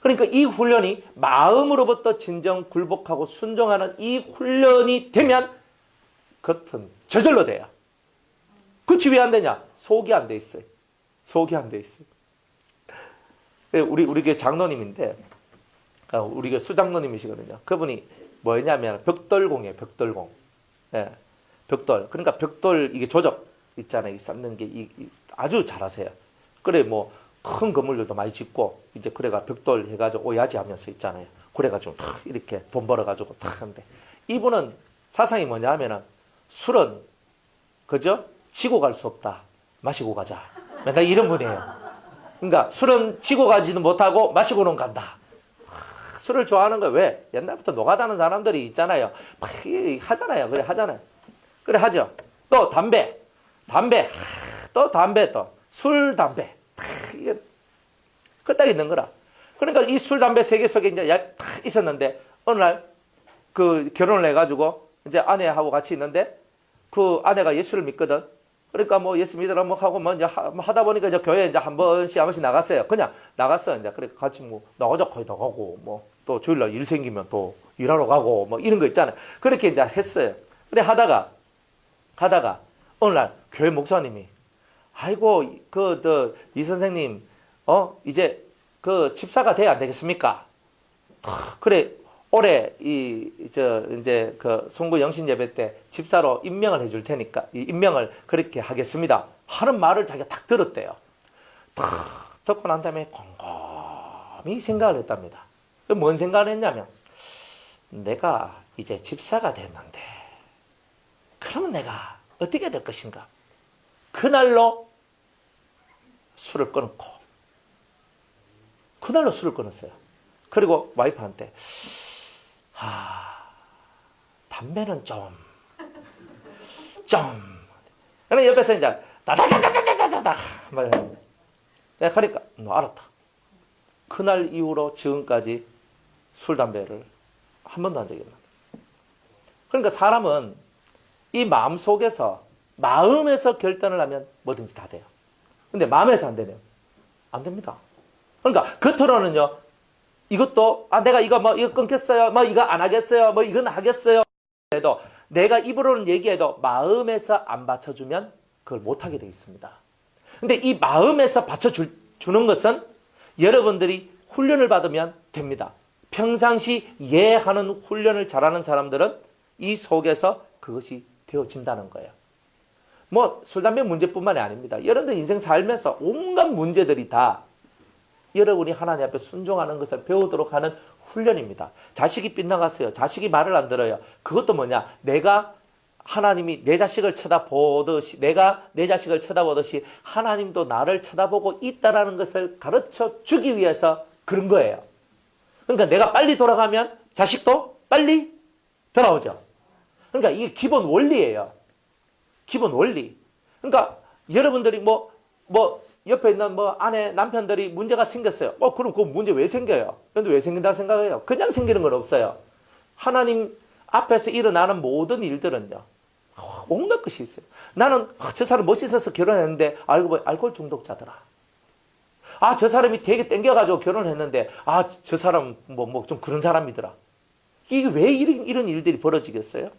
그러니까 이 훈련이 마음으로부터 진정 굴복하고 순종하는 이 훈련이 되면 겉은 저절로 돼요. 그치 왜 안 되냐? 속이 안 돼 있어요. 속이 안 돼 있어요. 우리 교회 장로님인데 우리 교회 수장로님이시거든요. 그분이 뭐였냐면 벽돌공이에요. 벽돌공. 예, 벽돌. 그러니까 벽돌 이게 조적 있잖아요. 쌓는 게 아주 잘하세요. 그래 뭐 큰 건물들도 많이 짓고 이제 그래가 벽돌 해가지고 오야지 하면서 있잖아요. 그래가지고 탁 이렇게 돈 벌어가지고 탁 하는데 이분은 사상이 뭐냐 하면은 술은 그죠? 지고 갈 수 없다. 마시고 가자. 맨날 이런 분이에요. 그러니까 술은 지고 가지는 못하고 마시고는 간다. 술을 좋아하는 거예요. 왜? 옛날부터 노가다는 사람들이 있잖아요. 막 하잖아요. 그래 하잖아요. 그래 하죠. 또 담배. 또 담배 또. 술, 담배. 이게 끄딱 있는 거라. 그러니까 이 술, 담배 세계 속에 이제 탁 있었는데 어느 날 그 결혼을 해가지고 이제 아내하고 같이 있는데 그 아내가 예수를 믿거든. 그러니까 뭐 예수 믿으라 뭐 하고 뭐 이제 하다 보니까 이제 교회 이제 한 번씩 나갔어요. 그냥 나갔어. 이제 그래 같이 뭐 나가자 거의 나가고 뭐 또 주일날 일 생기면 또 일하러 가고 뭐 이런 거 있잖아요. 그렇게 이제 했어요. 그래 하다가 어느 날 교회 목사님이 아이고 이 선생님 이제 그 집사가 돼야 안 되겠습니까? 그래 올해 이제 그 송구 영신 예배 때 집사로 임명을 해줄 테니까 이 임명을 그렇게 하겠습니다 하는 말을 자기가 딱 들었대요. 딱 듣고 난 다음에 곰곰이 생각을 했답니다. 뭔 생각을 했냐면 내가 이제 집사가 됐는데 그러면 내가 어떻게 될 것인가? 그날로 술을 끊었고 그날로 술을 끊었어요. 그리고 와이프한테 담배는 좀. 그러면 옆에서 이제 다다다다다다다 내가 그러니까 너 알았다. 그날 이후로 지금까지 술 담배를 한 번도 한 적이 없는다. 그러니까 사람은 이 마음에서 결단을 하면 뭐든지 다 돼요. 근데 마음에서 안 되면 안 됩니다. 그러니까 겉으로는요. 이것도 내가 이거 끊겠어요. 이거 안 하겠어요. 이건 하겠어요. 해도 내가 입으로는 얘기해도 마음에서 안 받쳐주면 그걸 못하게 되어 있습니다. 근데 이 마음에서 받쳐주는 것은 여러분들이 훈련을 받으면 됩니다. 평상시 예하는 훈련을 잘하는 사람들은 이 속에서 그것이 되어진다는 거예요. 술, 담배 문제뿐만이 아닙니다. 여러분들 인생 살면서 온갖 문제들이 다 여러분이 하나님 앞에 순종하는 것을 배우도록 하는 훈련입니다. 자식이 빗나갔어요. 자식이 말을 안 들어요. 그것도 뭐냐? 내가 하나님이 내 자식을 쳐다보듯이, 내가 내 자식을 쳐다보듯이 하나님도 나를 쳐다보고 있다라는 것을 가르쳐 주기 위해서 그런 거예요. 그러니까 내가 빨리 돌아가면 자식도 빨리 돌아오죠. 그러니까 이게 기본 원리예요. 기본 원리. 그러니까 여러분들이 뭐 옆에 있는 아내, 남편들이 문제가 생겼어요. 그럼 그 문제 왜 생겨요? 근데 왜 생긴다고 생각해요? 그냥 생기는 건 없어요. 하나님 앞에서 일어나는 모든 일들은요, 온갖 것이 있어요. 나는 저 사람 멋있어서 결혼했는데 알고 보니 알코올 중독자더라. 저 사람이 되게 땡겨가지고 결혼했는데 저 사람 좀 그런 사람이더라. 이게 왜 이런 일들이 벌어지겠어요?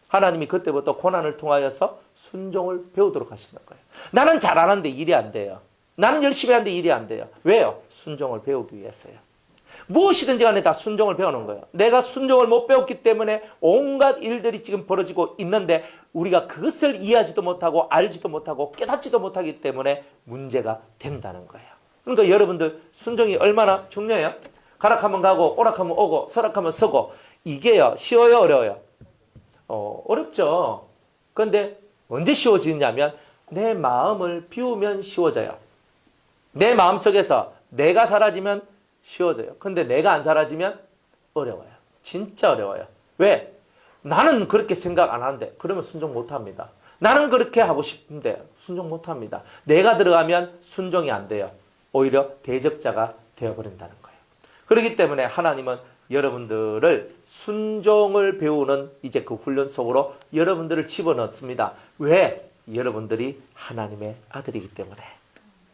하나님이 그때부터 고난을 통하여서 순종을 배우도록 하시는 거예요. 나는 잘하는데 일이 안 돼요. 나는 열심히 하는데 일이 안 돼요. 왜요? 순종을 배우기 위해서요. 무엇이든지 간에 다 순종을 배우는 거예요. 내가 순종을 못 배웠기 때문에 온갖 일들이 지금 벌어지고 있는데 우리가 그것을 이해하지도 못하고 알지도 못하고 깨닫지도 못하기 때문에 문제가 된다는 거예요. 그러니까 여러분들 순종이 얼마나 중요해요? 가락하면 가고 오락하면 오고 서락하면 서고. 이게요, 쉬워요, 어려워요? 어렵죠. 그런데 언제 쉬워지냐면 내 마음을 비우면 쉬워져요. 내 마음속에서 내가 사라지면 쉬워져요. 근데 내가 안 사라지면 어려워요. 진짜 어려워요. 왜? 나는 그렇게 생각 안 하는데 그러면 순종 못 합니다. 나는 그렇게 하고 싶은데 순종 못 합니다. 내가 들어가면 순종이 안 돼요. 오히려 대적자가 되어버린다는 거예요. 그렇기 때문에 하나님은 여러분들을 순종을 배우는 이제 그 훈련 속으로 여러분들을 집어넣습니다. 왜? 여러분들이 하나님의 아들이기 때문에,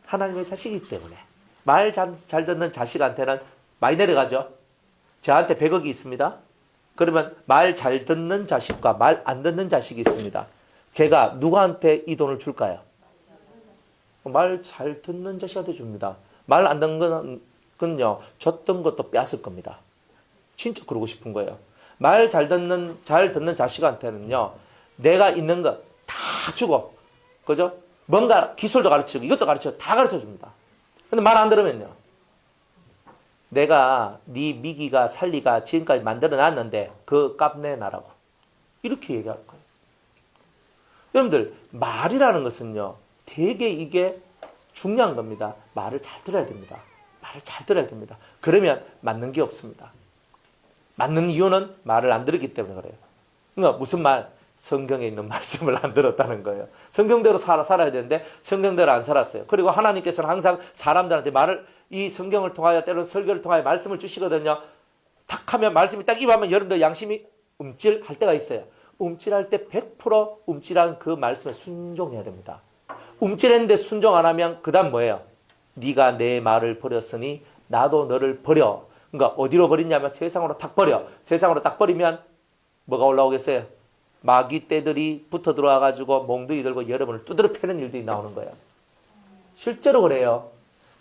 하나님의 자식이기 때문에. 말 잘 듣는 자식한테는 많이 내려가죠. 저한테 100억이 있습니다. 그러면 말 잘 듣는 자식과 말 안 듣는 자식이 있습니다. 제가 누구한테 이 돈을 줄까요? 말 잘 듣는 자식한테 줍니다. 말 안 듣는 건요, 줬던 것도 뺏을 겁니다. 진짜 그러고 싶은 거예요. 말 잘 듣는 자식한테는요, 내가 있는 거 다 주고, 그죠? 뭔가 기술도 가르치고, 이것도 가르치고, 다 가르쳐 줍니다. 근데 말 안 들으면요, 내가 네 미기가 살리가 지금까지 만들어 놨는데 그 값 내놔라고 이렇게 얘기할 거예요. 여러분들, 말이라는 것은요, 되게 이게 중요한 겁니다. 말을 잘 들어야 됩니다. 말을 잘 들어야 됩니다. 그러면 맞는 게 없습니다. 맞는 이유는 말을 안 들었기 때문에 그래요. 그러니까 무슨 말? 성경에 있는 말씀을 안 들었다는 거예요. 성경대로 살아야 되는데 성경대로 안 살았어요. 그리고 하나님께서는 항상 사람들한테 이 성경을 통하여 때로는 설교를 통하여 말씀을 주시거든요. 탁 하면 말씀이 딱 입하면 여러분들 양심이 움찔할 때가 있어요. 움찔할 때 100% 움찔한 그 말씀에 순종해야 됩니다. 움찔했는데 순종 안 하면 그 다음 뭐예요? 네가 내 말을 버렸으니 나도 너를 버려. 그러니까 어디로 버리냐면 세상으로 탁 버려. 세상으로 딱 버리면 뭐가 올라오겠어요? 마귀 떼들이 붙어 들어와가지고 몽둥이 들고 여러분을 두드려 패는 일들이 나오는 거예요. 실제로 그래요.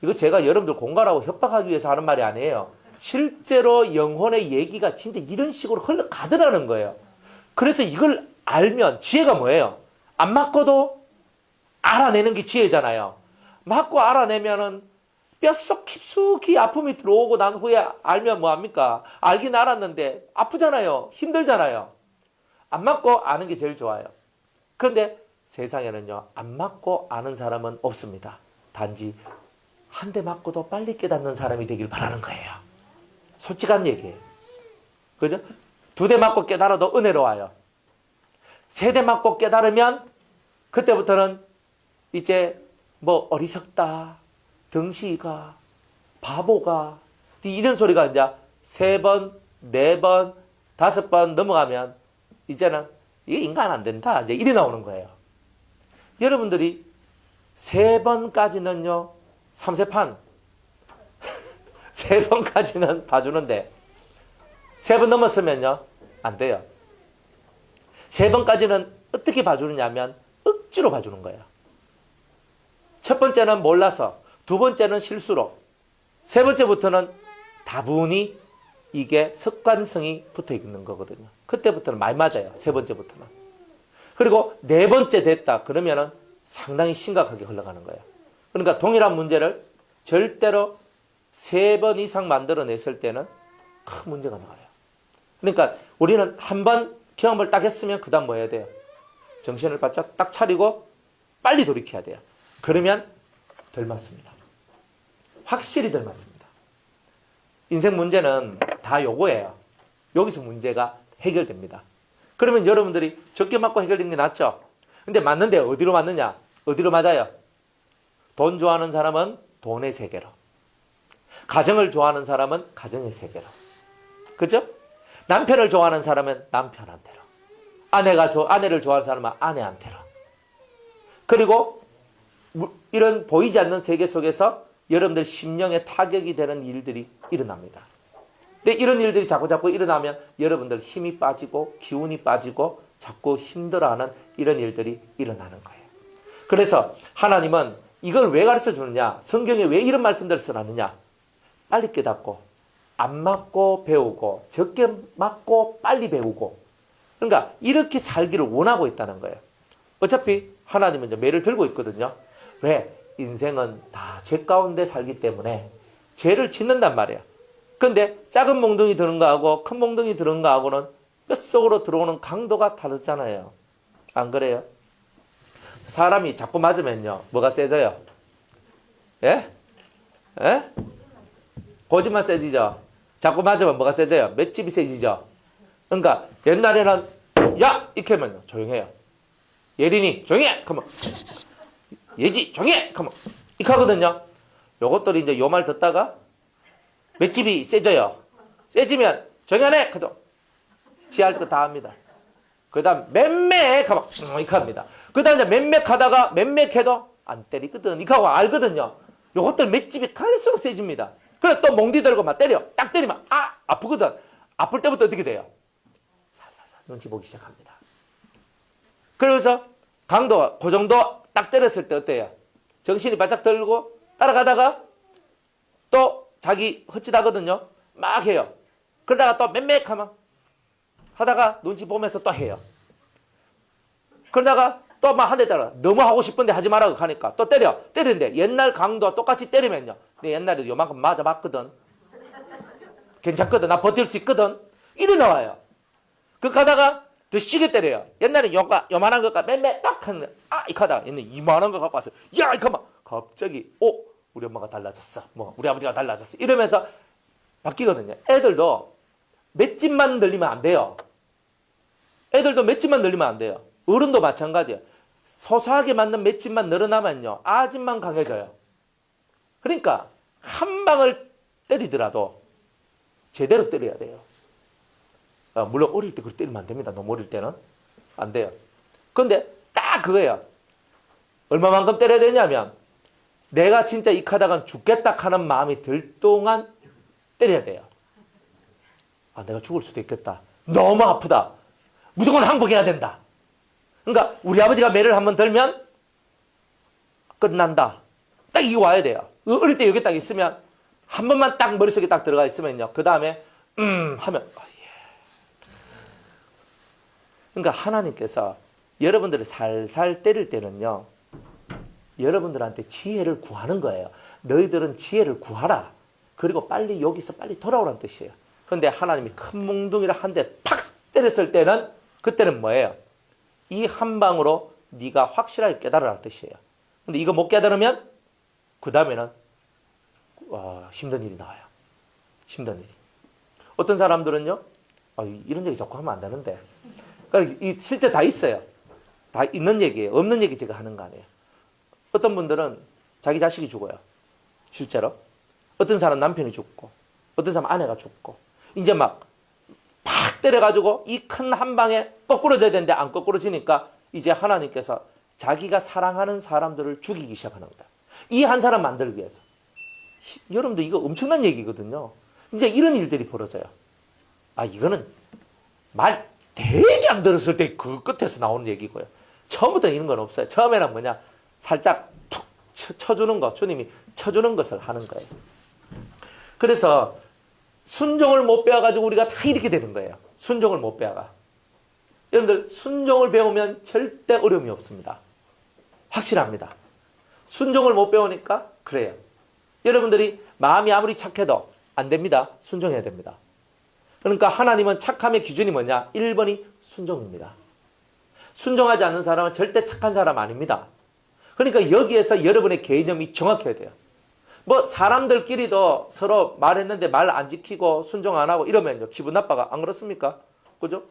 이거 제가 여러분들 공갈하고 협박하기 위해서 하는 말이 아니에요. 실제로 영혼의 얘기가 진짜 이런 식으로 흘러가더라는 거예요. 그래서 이걸 알면 지혜가 뭐예요? 안 맞고도 알아내는 게 지혜잖아요. 맞고 알아내면은 뼛속 깊숙이 아픔이 들어오고 난 후에 알면 뭐합니까? 알긴 알았는데 아프잖아요. 힘들잖아요. 안 맞고 아는 게 제일 좋아요. 그런데 세상에는요, 안 맞고 아는 사람은 없습니다. 단지 한 대 맞고도 빨리 깨닫는 사람이 되길 바라는 거예요. 솔직한 얘기예요. 그죠? 2대 맞고 깨달아도 은혜로워요. 3대 맞고 깨달으면 그때부터는 이제 어리석다, 덩시가, 바보가, 이런 소리가 이제 3번, 4번, 5번 넘어가면 이제는 이게 인간 안 된다. 이제 이래 나오는 거예요. 여러분들이 3번까지는요, 3세판. 3번까지는 봐주는데, 3번 넘었으면요, 안 돼요. 3번까지는 어떻게 봐주느냐면, 억지로 봐주는 거예요. 첫 번째는 몰라서, 2번째는 실수로, 3번째부터는 다분히 이게 습관성이 붙어 있는 거거든요. 그때부터는 많이 맞아요. 3번째부터는. 그리고 4번째 됐다. 그러면은 상당히 심각하게 흘러가는 거예요. 그러니까 동일한 문제를 절대로 3번 이상 만들어냈을 때는 큰 문제가 나와요. 그러니까 우리는 한 번 경험을 딱 했으면 그 다음 뭐 해야 돼요? 정신을 바짝 딱 차리고 빨리 돌이켜야 돼요. 그러면 덜 맞습니다. 확실히 덜 맞습니다. 인생 문제는 다 요거예요. 여기서 문제가 해결됩니다. 그러면 여러분들이 적게 맞고 해결되는 게 낫죠? 근데 맞는데 어디로 맞느냐? 어디로 맞아요? 돈 좋아하는 사람은 돈의 세계로. 가정을 좋아하는 사람은 가정의 세계로. 그죠? 남편을 좋아하는 사람은 남편한테로. 아내를 좋아하는 사람은 아내한테로. 그리고 이런 보이지 않는 세계 속에서 여러분들 심령에 타격이 되는 일들이 일어납니다. 근데 이런 일들이 자꾸 일어나면 여러분들 힘이 빠지고 기운이 빠지고 자꾸 힘들어하는 이런 일들이 일어나는 거예요. 그래서 하나님은 이걸 왜 가르쳐 주느냐? 성경에 왜 이런 말씀들을 써놨느냐? 빨리 깨닫고 안 맞고 배우고 적게 맞고 빨리 배우고, 그러니까 이렇게 살기를 원하고 있다는 거예요. 어차피 하나님은 이제 매를 들고 있거든요. 왜? 인생은 다 죄 가운데 살기 때문에 죄를 짓는단 말이에요. 근데 작은 몽둥이 드는 거하고 큰 몽둥이 드는 거하고는 뼛속으로 들어오는 강도가 다르잖아요. 안 그래요? 사람이 자꾸 맞으면요, 뭐가 세져요? 예? 예? 고집만 세지죠? 자꾸 맞으면 뭐가 세져요? 맷집이 세지죠? 그러니까 옛날에는 야! 이렇게 하면요, 조용해요. 예린이 조용해! 그러면 예지 조용해! 그러면 이렇게 하거든요. 요것들이 이제 요 말 듣다가 맷집이 세져요. 세지면 조용하네! 그죠? 지할 거 다 합니다. 그 다음 맴매! 가면 이렇게 합니다. 그 다음 이제 맴매하다가 맴매해도 안 때리거든. 이거 하고 알거든요. 요것들 맷집이 갈수록 세집니다. 그래 또 몽디 들고 막 때려. 딱 때리면 아프거든. 아플 때부터 어떻게 돼요? 살살살 눈치 보기 시작합니다. 그래서 강도 그 정도 딱 때렸을 때 어때요? 정신이 바짝 들고 따라가다가 또 자기 헛짓하거든요. 막 해요. 그러다가 또 맴매하면 하다가 눈치 보면서 또 해요. 그러다가 또 막 한 대 때려. 너무 하고 싶은데 하지 말라고 하니까 또 때리는데 옛날 강도와 똑같이 때리면요, 내 옛날에도 요만큼 맞아봤거든. 괜찮거든. 나 버틸 수 있거든. 이래 나와요. 그 가다가 더 시게 때려요. 옛날에 요만한 것과 맨매 딱 하는데 이렇게 하다가 얘는 이만한 거 갖고 왔어요. 야 이거 막 갑자기 우리 엄마가 달라졌어. 우리 아버지가 달라졌어. 이러면서 바뀌거든요. 애들도 맷집만 늘리면 안 돼요. 애들도 맷집만 늘리면 안 돼요. 어른도 마찬가지예요. 소소하게 맞는 맷집만 늘어나면요, 아집만 강해져요. 그러니까 한 방을 때리더라도 제대로 때려야 돼요. 물론 어릴 때 그렇게 때리면 안 됩니다. 너무 어릴 때는 안 돼요. 그런데 딱 그거예요. 얼마만큼 때려야 되냐면 내가 진짜 이 카다간 죽겠다 하는 마음이 들 동안 때려야 돼요. 내가 죽을 수도 있겠다. 너무 아프다. 무조건 항복해야 된다. 그러니까 우리 아버지가 매를 한번 들면 끝난다. 딱 이거 와야 돼요. 어릴 때 여기 딱 있으면 한 번만 딱 머릿속에 딱 들어가 있으면요, 그 다음에 하면 그러니까 하나님께서 여러분들을 살살 때릴 때는요, 여러분들한테 지혜를 구하는 거예요. 너희들은 지혜를 구하라. 그리고 빨리 여기서 빨리 돌아오라는 뜻이에요. 그런데 하나님이 큰 몽둥이를 한 대 팍 때렸을 때는 그때는 뭐예요? 이 한 방으로 네가 확실하게 깨달으라는 뜻이에요. 근데 이거 못 깨달으면 그 다음에는 힘든 일이 나와요. 힘든 일이. 어떤 사람들은요, 이런 얘기 자꾸 하면 안 되는데, 그러니까 실제 다 있어요. 다 있는 얘기예요. 없는 얘기 제가 하는 거 아니에요. 어떤 분들은 자기 자식이 죽어요. 실제로. 어떤 사람 남편이 죽고, 어떤 사람 아내가 죽고, 이제 막 때려가지고 이 큰 한 방에 거꾸러져야 되는데 안 거꾸러지니까 이제 하나님께서 자기가 사랑하는 사람들을 죽이기 시작하는 거다. 이 한 사람 만들기 위해서. 여러분들 이거 엄청난 얘기거든요. 이제 이런 일들이 벌어져요. 이거는 말 되게 안 들었을 때 그 끝에서 나오는 얘기고요. 처음부터 이런 건 없어요. 처음에는 뭐냐, 살짝 툭 쳐주는 거, 주님이 쳐주는 것을 하는 거예요. 그래서 순종을 못 배워가지고 우리가 다 이렇게 되는 거예요. 순종을 못 배워가. 여러분들 순종을 배우면 절대 어려움이 없습니다. 확실합니다. 순종을 못 배우니까 그래요. 여러분들이 마음이 아무리 착해도 안 됩니다. 순종해야 됩니다. 그러니까 하나님은 착함의 기준이 뭐냐? 1번이 순종입니다. 순종하지 않는 사람은 절대 착한 사람 아닙니다. 그러니까 여기에서 여러분의 개념이 정확해야 돼요. 뭐 사람들끼리도 서로 말했는데 말 안 지키고 순종 안 하고 이러면요 기분 나빠가 안 그렇습니까? 그죠?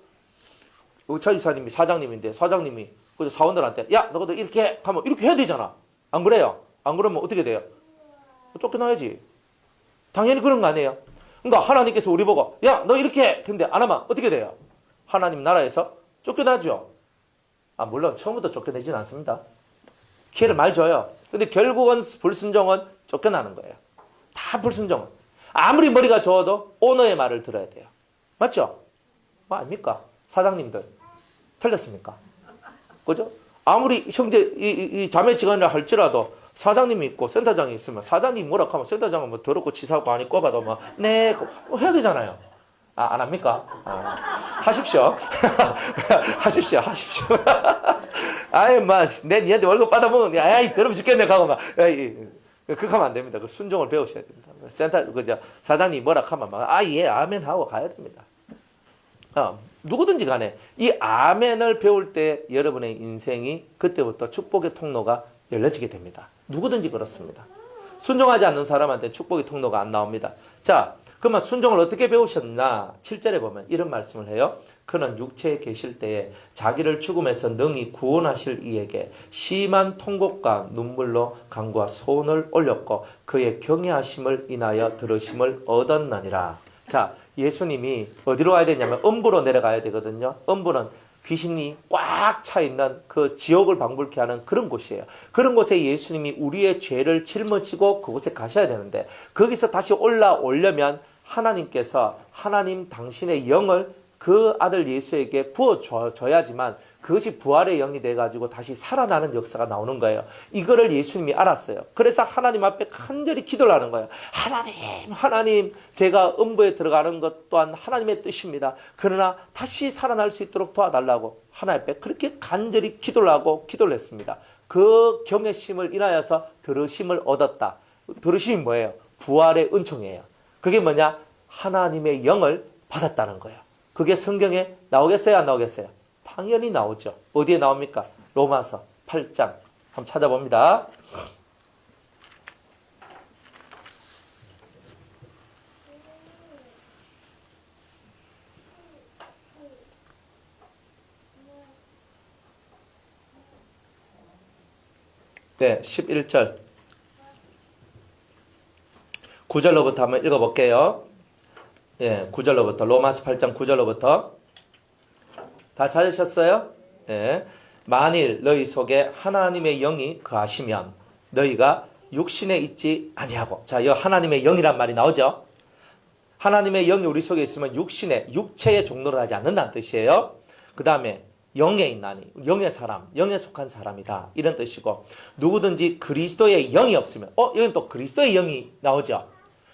차 이사님이 사장님인데 사장님이 그죠 사원들한테 야 너희도 이렇게 해 하면 이렇게 해야 되잖아. 안 그래요? 안 그러면 어떻게 돼요? 쫓겨나야지. 당연히 그런 거 아니에요? 그러니까 하나님께서 우리 보고 야 너 이렇게 해 근데 안 하면 어떻게 돼요? 하나님 나라에서 쫓겨나죠. 물론 처음부터 쫓겨내진 않습니다. 기회를 많이 줘요. 근데 결국은 불순종은 쫓겨나는 거예요. 다 불순종은. 아무리 머리가 좋아도 오너의 말을 들어야 돼요. 맞죠? 뭐 아닙니까? 사장님들. 틀렸습니까? 그죠? 아무리 형제, 이 자매지간이라 할지라도 사장님이 있고 센터장이 있으면 사장님이 뭐라 하면 센터장은 뭐 더럽고 치사하고 아니 꼽아도 뭐, 네, 해야 되잖아요. 안 합니까? 하십시오. 하십시오. 아이, 니한테 월급 받아먹으면, 아이, 더러워 죽겠네, 가고 막. 그렇게 하면 안 됩니다. 그 순종을 배우셔야 됩니다. 사장님이 뭐라 하면 막, 예, 아멘 하고 가야 됩니다. 누구든지 간에 이 아멘을 배울 때 여러분의 인생이 그때부터 축복의 통로가 열려지게 됩니다. 누구든지 그렇습니다. 순종하지 않는 사람한테 축복의 통로가 안 나옵니다. 자, 그러면 순종을 어떻게 배우셨나? 7절에 보면 이런 말씀을 해요. 그는 육체에 계실 때에 자기를 죽음에서 능히 구원하실 이에게 심한 통곡과 눈물로 간구와 소원을 올렸고 그의 경외하심을 인하여 들으심을 얻었나니라. 자, 예수님이 어디로 가야 되냐면 음부로 내려가야 되거든요. 음부는 귀신이 꽉 차 있는 그 지옥을 방불케 하는 그런 곳이에요. 그런 곳에 예수님이 우리의 죄를 짊어지고 그곳에 가셔야 되는데 거기서 다시 올라오려면 하나님께서 하나님 당신의 영을 그 아들 예수에게 부어줘야지만 그것이 부활의 영이 돼가지고 다시 살아나는 역사가 나오는 거예요. 이거를 예수님이 알았어요. 그래서 하나님 앞에 간절히 기도를 하는 거예요. 하나님, 제가 음부에 들어가는 것 또한 하나님의 뜻입니다. 그러나 다시 살아날 수 있도록 도와달라고 하나님 앞에 그렇게 간절히 기도를 하고 기도를 했습니다. 그 경외심을 인하여서 들으심을 얻었다. 들으심이 뭐예요? 부활의 은총이에요. 그게 뭐냐? 하나님의 영을 받았다는 거예요. 그게 성경에 나오겠어요? 안 나오겠어요? 당연히 나오죠. 어디에 나옵니까? 로마서 8장. 한번 찾아봅니다. 네, 11절. 9절로부터 한번 읽어볼게요. 예, 9절로부터. 로마서 8장 9절로부터. 다 찾으셨어요? 예. 만일 너희 속에 하나님의 영이 거하시면 너희가 육신에 있지 아니하고. 자, 이 하나님의 영이란 말이 나오죠? 하나님의 영이 우리 속에 있으면 육체의 종로를 하지 않는다는 뜻이에요. 그 다음에 영에 있나니, 영의 사람, 영에 속한 사람이다. 이런 뜻이고, 누구든지 그리스도의 영이 없으면, 여긴 또 그리스도의 영이 나오죠?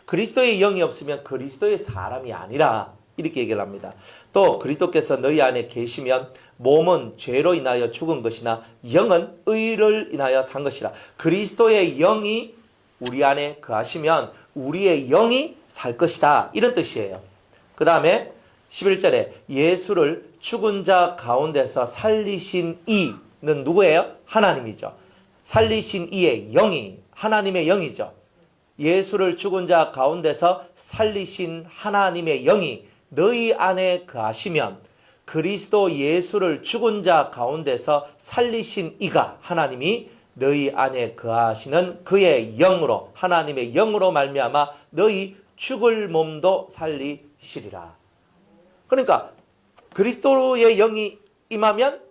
그리스도의 영이 없으면 그리스도의 사람이 아니라, 이렇게 얘기를 합니다. 또 그리스도께서 너희 안에 계시면 몸은 죄로 인하여 죽은 것이나 영은 의를 인하여 산 것이라. 그리스도의 영이 우리 안에 거하시면 우리의 영이 살 것이다. 이런 뜻이에요. 그 다음에 11절에 예수를 죽은 자 가운데서 살리신 이는 누구예요? 하나님이죠. 살리신 이의 영이 하나님의 영이죠. 예수를 죽은 자 가운데서 살리신 하나님의 영이 너희 안에 거하시면 그리스도 예수를 죽은 자 가운데서 살리신 이가 하나님이 너희 안에 거하시는 그의 영으로 하나님의 영으로 말미암아 너희 죽을 몸도 살리시리라. 그러니까 그리스도의 영이 임하면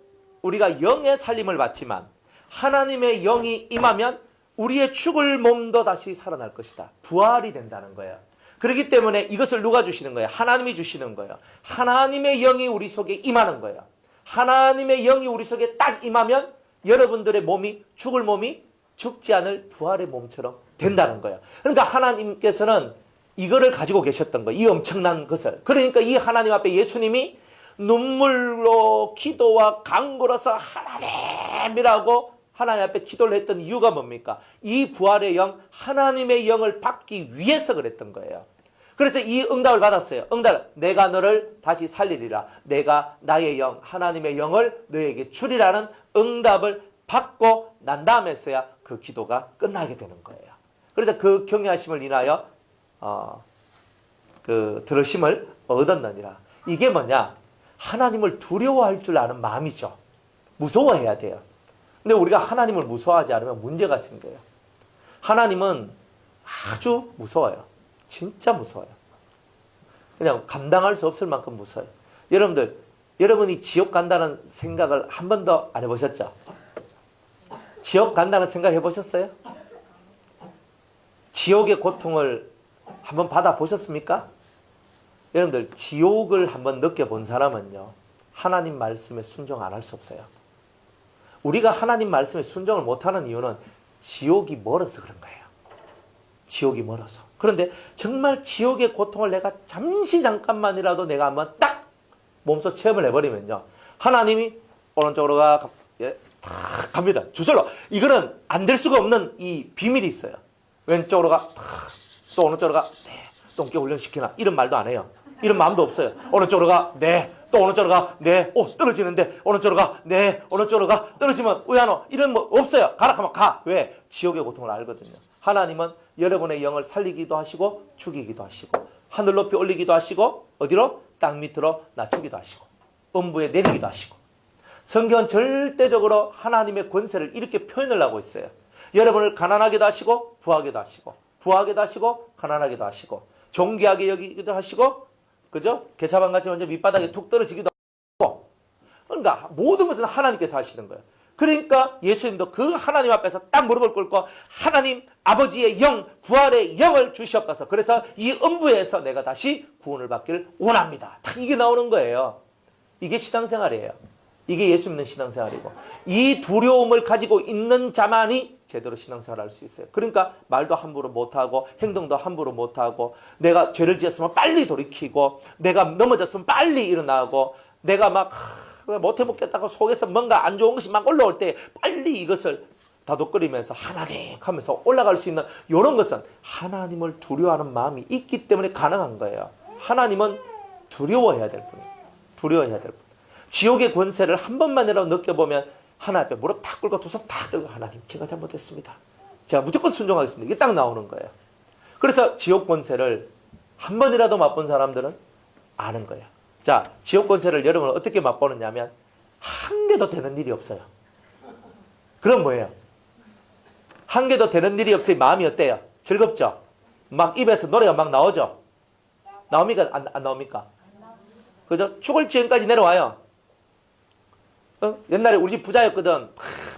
우리가 영의 살림을 받지만 하나님의 영이 임하면 우리의 죽을 몸도 다시 살아날 것이다. 부활이 된다는 거예요. 그렇기 때문에 이것을 누가 주시는 거예요? 하나님이 주시는 거예요. 하나님의 영이 우리 속에 임하는 거예요. 하나님의 영이 우리 속에 딱 임하면 여러분들의 몸이 죽을 몸이 죽지 않을 부활의 몸처럼 된다는 거예요. 그러니까 하나님께서는 이거를 가지고 계셨던 거예요. 이 엄청난 것을. 그러니까 이 하나님 앞에 예수님이 눈물로 기도와 간구로서 하나님이라고 하나님 앞에 기도를 했던 이유가 뭡니까? 이 부활의 영, 하나님의 영을 받기 위해서 그랬던 거예요. 그래서 이 응답을 받았어요. 응답, 내가 너를 다시 살리리라. 내가 나의 영, 하나님의 영을 너에게 주리라는 응답을 받고 난 다음에서야 그 기도가 끝나게 되는 거예요. 그래서 그 경외하심을 인하여 그 들으심을 얻었느니라. 이게 뭐냐? 하나님을 두려워할 줄 아는 마음이죠. 무서워해야 돼요. 근데 우리가 하나님을 무서워하지 않으면 문제가 생겨요. 하나님은 아주 무서워요. 진짜 무서워요. 그냥 감당할 수 없을 만큼 무서워요. 여러분들, 여러분이 지옥 간다는 생각을 한 번도 안 해보셨죠? 지옥 간다는 생각 해보셨어요? 지옥의 고통을 한번 받아보셨습니까? 여러분들, 지옥을 한번 느껴본 사람은요, 하나님 말씀에 순종 안 할 수 없어요. 우리가 하나님 말씀에 순종을 못하는 이유는 지옥이 멀어서 그런 거예요. 지옥이 멀어서. 그런데 정말 지옥의 고통을 내가 잠깐만이라도 내가 한번 딱 몸소 체험을 해버리면요, 하나님이 오른쪽으로 탁 갑니다. 저절로. 이거는 안 될 수가 없는 이 비밀이 있어요. 왼쪽으로 또 오른쪽으로 네, 똥개 훈련시키나 이런 말도 안 해요. 이런 마음도 없어요. 오른쪽으로 네, 또 오른쪽으로 네, 떨어지는데 오른쪽으로 네, 오른쪽으로 떨어지면 우야노 이런 뭐 없어요. 가라 하면 가. 왜? 지옥의 고통을 알거든요. 하나님은 여러분의 영을 살리기도 하시고 죽이기도 하시고 하늘 높이 올리기도 하시고 어디로? 땅 밑으로 낮추기도 하시고 음부에 내리기도 하시고. 성경은 절대적으로 하나님의 권세를 이렇게 표현을 하고 있어요. 여러분을 가난하게도 하시고 부하게도 하시고 부하게도 하시고 가난하게도 하시고 존귀하게 여기기도 하시고, 그죠? 개차반같이 먼저 밑바닥에 툭 떨어지기도 하고. 그러니까 모든 것은 하나님께서 하시는 거예요. 그러니까 예수님도 그 하나님 앞에서 딱 무릎을 꿇고 하나님 아버지의 영, 부활의 영을 주시옵소서. 그래서 이 음부에서 내가 다시 구원을 받기를 원합니다. 딱 이게 나오는 거예요. 이게 신앙생활이에요. 이게 예수 믿는 신앙생활이고, 이 두려움을 가지고 있는 자만이 제대로 신앙생활을 할 수 있어요. 그러니까 말도 함부로 못하고 행동도 함부로 못하고, 내가 죄를 지었으면 빨리 돌이키고, 내가 넘어졌으면 빨리 일어나고, 내가 막 못해먹겠다고 속에서 뭔가 안 좋은 것이 막 올라올 때 빨리 이것을 다독거리면서 하나님 하면서 올라갈 수 있는 이런 것은 하나님을 두려워하는 마음이 있기 때문에 가능한 거예요. 하나님은 두려워해야 될 뿐이에요. 두려워해야 될 뿐. 지옥의 권세를 한 번만이라도 느껴보면 하나님 앞에 무릎 탁 꿇고 두 손 탁 들고 하나님 제가 잘못했습니다. 제가 무조건 순종하겠습니다. 이게 딱 나오는 거예요. 그래서 지옥 권세를 한 번이라도 맛본 사람들은 아는 거예요. 자, 지옥 권세를 여러분은 어떻게 맛보느냐면 한 개도 되는 일이 없어요. 그럼 뭐예요? 한 개도 되는 일이 없으니 마음이 어때요? 즐겁죠? 막 입에서 노래가 막 나오죠? 나옵니까? 안 나옵니까? 그죠? 죽을 지경까지 내려와요. 옛날에 우리 집 부자였거든.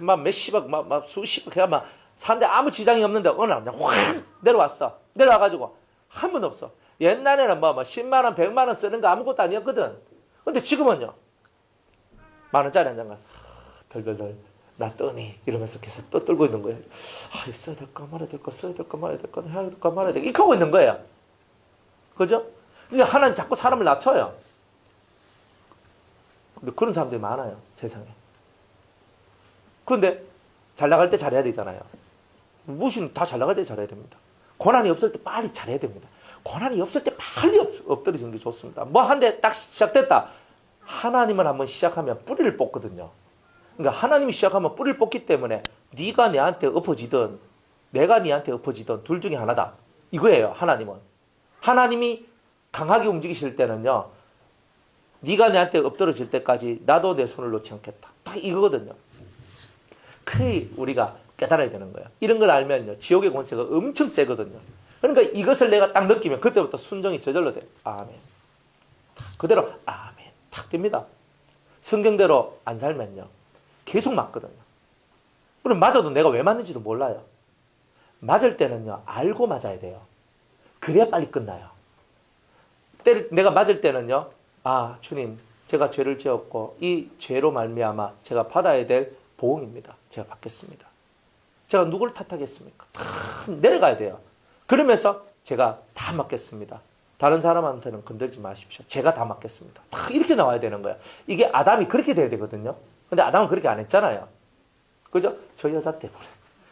막 몇십억, 막 수십억 해야 막 사는데 아무 지장이 없는데 어느 날 그냥 확 내려왔어. 내려와가지고 한 번 없어. 옛날에는 뭐 10만 원, 100만 원 쓰는 거 아무것도 아니었거든. 근데 지금은요. 만 원짜리 한 장만 덜덜덜 나 떠니 이러면서 계속 떠들고 있는 거예요. 아, 써야 될까 말아야 될까, 써야 될까 말아야 될까, 해야 될까 말아야 될까 이렇게 하고 있는 거예요. 그죠? 그러니까 하나님 자꾸 사람을 낮춰요. 근데 그런 사람들이 많아요, 세상에. 그런데 잘 나갈 때 잘해야 되잖아요. 무엇이든 다 잘 나갈 때 잘해야 됩니다. 고난이 없을 때 빨리 잘해야 됩니다. 고난이 없을 때 빨리 엎드리는 게 좋습니다. 뭐 한 대 딱 시작됐다. 하나님을 한번 시작하면 뿌리를 뽑거든요. 그러니까 하나님이 시작하면 뿌리를 뽑기 때문에 네가 내한테 엎어지든 내가 네한테 엎어지든 둘 중에 하나다. 이거예요, 하나님은. 하나님이 강하게 움직이실 때는요. 네가 내한테 엎드러질 때까지 나도 내 손을 놓지 않겠다. 딱 이거거든요. 그게 우리가 깨달아야 되는 거예요. 이런 걸 알면요. 지옥의 권세가 엄청 세거든요. 그러니까 이것을 내가 딱 느끼면 그때부터 순종이 저절로 돼요. 아멘. 그대로 아멘. 탁 됩니다. 성경대로 안 살면요. 계속 맞거든요. 그럼 맞아도 내가 왜 맞는지도 몰라요. 맞을 때는요. 알고 맞아야 돼요. 그래야 빨리 끝나요. 내가 맞을 때는요. 아, 주님, 제가 죄를 지었고 이 죄로 말미암아 제가 받아야 될 보응입니다. 제가 받겠습니다. 제가 누굴 탓하겠습니까? 다 내려가야 돼요. 그러면서 제가 다 맡겠습니다. 다른 사람한테는 건들지 마십시오. 제가 다 맡겠습니다. 다 이렇게 나와야 되는 거예요. 이게 아담이 그렇게 돼야 되거든요. 근데 아담은 그렇게 안 했잖아요. 그죠? 저 여자 때문에.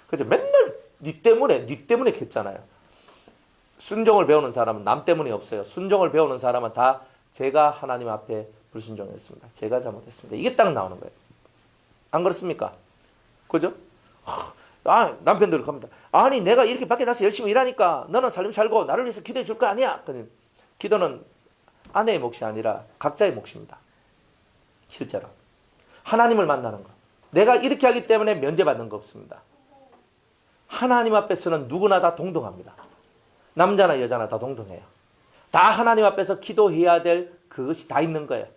그죠? 맨날 니 때문에 했잖아요. 순종을 배우는 사람은 남 때문이 없어요. 순종을 배우는 사람은 다 제가 하나님 앞에 불순종했습니다. 제가 잘못했습니다. 이게 딱 나오는 거예요. 안 그렇습니까? 그죠? 남편들 겁니다. 아니 내가 이렇게 밖에 나서 열심히 일하니까 너는 삶 살고 나를 위해서 기도해 줄 거 아니야. 기도는 아내의 몫이 아니라 각자의 몫입니다. 실제로. 하나님을 만나는 거. 내가 이렇게 하기 때문에 면제받는 거 없습니다. 하나님 앞에서는 누구나 다 동등합니다. 남자나 여자나 다 동등해요. 다 하나님 앞에서 기도해야 될 그것이 다 있는 거예요.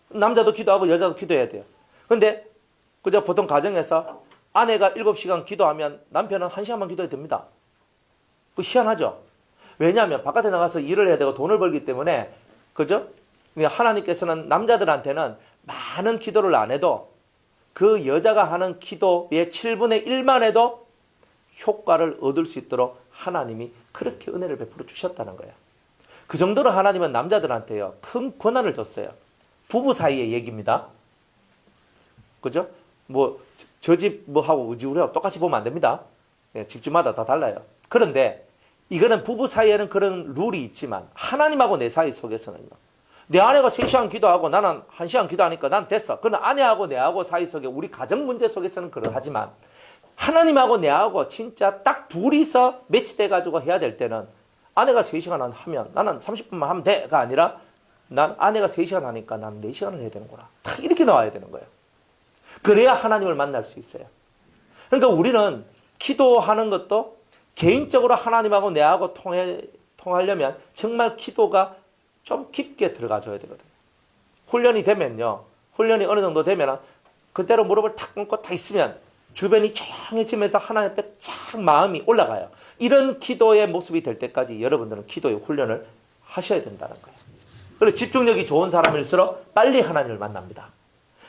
남자도 기도하고 여자도 기도해야 돼요. 근데 그저 보통 가정에서 아내가 7시간 기도하면 남편은 1시간만 기도해도 됩니다. 그 희한하죠? 왜냐하면 바깥에 나가서 일을 해야 되고 돈을 벌기 때문에 그죠? 하나님께서는 남자들한테는 많은 기도를 안 해도 그 여자가 하는 기도의 7분의 1만 해도 효과를 얻을 수 있도록 하나님이 그렇게 은혜를 베풀어 주셨다는 거예요. 그 정도로 하나님은 남자들한테요 큰 권한을 줬어요. 부부 사이의 얘기입니다. 그죠? 저 집 하고 우리 집하고 똑같이 보면 안 됩니다. 집집마다 다 달라요. 그런데 이거는 부부 사이에는 그런 룰이 있지만 하나님하고 내 사이 속에서는요. 내 아내가 3시간 기도하고 나는 1시간 기도하니까 난 됐어. 그러나 아내하고 내하고 사이 속에 우리 가정 문제 속에서는 그러하지만 하나님하고 내하고 진짜 딱 둘이서 매치돼가지고 해야 될 때는 아내가 3시간 하면 나는 30분만 하면 돼가 아니라 난 아내가 3시간 하니까 난 4시간을 해야 되는구나. 딱 이렇게 나와야 되는 거예요. 그래야 하나님을 만날 수 있어요. 그러니까 우리는 기도하는 것도 개인적으로 하나님하고 내하고 통하려면 정말 기도가 좀 깊게 들어가줘야 되거든요. 훈련이 되면요. 훈련이 어느 정도 되면 그대로 무릎을 탁 꿇고 다 있으면 주변이 조용해지면서 하나님 앞에 쫙 마음이 올라가요. 이런 기도의 모습이 될 때까지 여러분들은 기도의 훈련을 하셔야 된다는 거예요. 그리고 집중력이 좋은 사람일수록 빨리 하나님을 만납니다.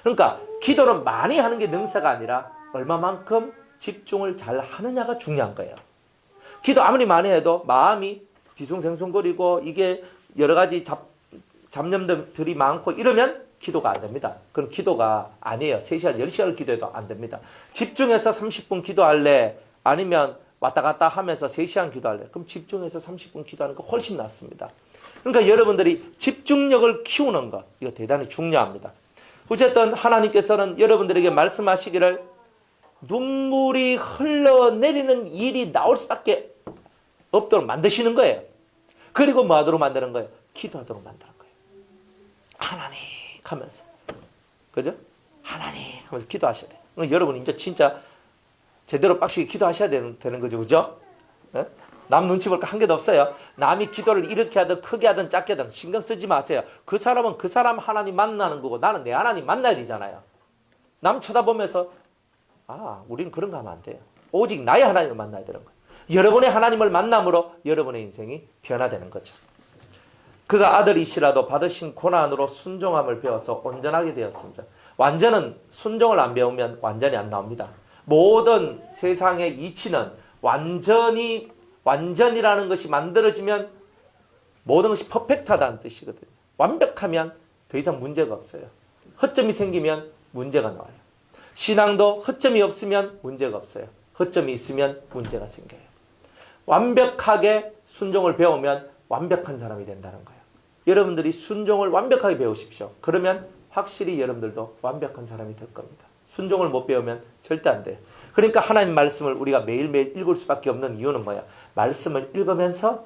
그러니까 기도는 많이 하는 게 능사가 아니라 얼마만큼 집중을 잘 하느냐가 중요한 거예요. 기도 아무리 많이 해도 마음이 뒤숭생숭거리고 이게 여러 가지 잡념들이 많고 이러면 기도가 안 됩니다. 그럼 기도가 아니에요. 3시간, 10시간을 기도해도 안 됩니다. 집중해서 30분 기도할래? 아니면 왔다 갔다 하면서 3시간 기도할래? 그럼 집중해서 30분 기도하는 거 훨씬 낫습니다. 그러니까 여러분들이 집중력을 키우는 것, 이거 대단히 중요합니다. 어쨌든 하나님께서는 여러분들에게 말씀하시기를 눈물이 흘러내리는 일이 나올 수밖에 없도록 만드시는 거예요. 그리고 뭐 하도록 만드는 거예요? 기도하도록 만드는 거예요. 하나님 하면서. 그죠? 하나님 하면서 기도하셔야 돼요. 그러니까 여러분 이제 진짜 제대로 빡시게 기도하셔야 되는 거죠. 그죠? 네? 남 눈치 볼 거 한 개도 없어요. 남이 기도를 이렇게 하든 크게 하든 작게 하든 신경 쓰지 마세요. 그 사람은 그 사람 하나님 만나는 거고 나는 내 하나님 만나야 되잖아요. 남 쳐다보면서 우리는 그런 거 하면 안 돼요. 오직 나의 하나님을 만나야 되는 거예요. 여러분의 하나님을 만남으로 여러분의 인생이 변화되는 거죠. 그가 아들이시라도 받으신 고난으로 순종함을 배워서 온전하게 되었습니다. 완전은 순종을 안 배우면 완전히 안 나옵니다. 모든 세상의 이치는 완전이라는 것이 만들어지면 모든 것이 퍼펙트하다는 뜻이거든요. 완벽하면 더 이상 문제가 없어요. 허점이 생기면 문제가 나와요. 신앙도 허점이 없으면 문제가 없어요. 허점이 있으면 문제가 생겨요. 완벽하게 순종을 배우면 완벽한 사람이 된다는 거예요. 여러분들이 순종을 완벽하게 배우십시오. 그러면 확실히 여러분들도 완벽한 사람이 될 겁니다. 순종을 못 배우면 절대 안 돼요. 그러니까 하나님 말씀을 우리가 매일매일 읽을 수밖에 없는 이유는 뭐야? 말씀을 읽으면서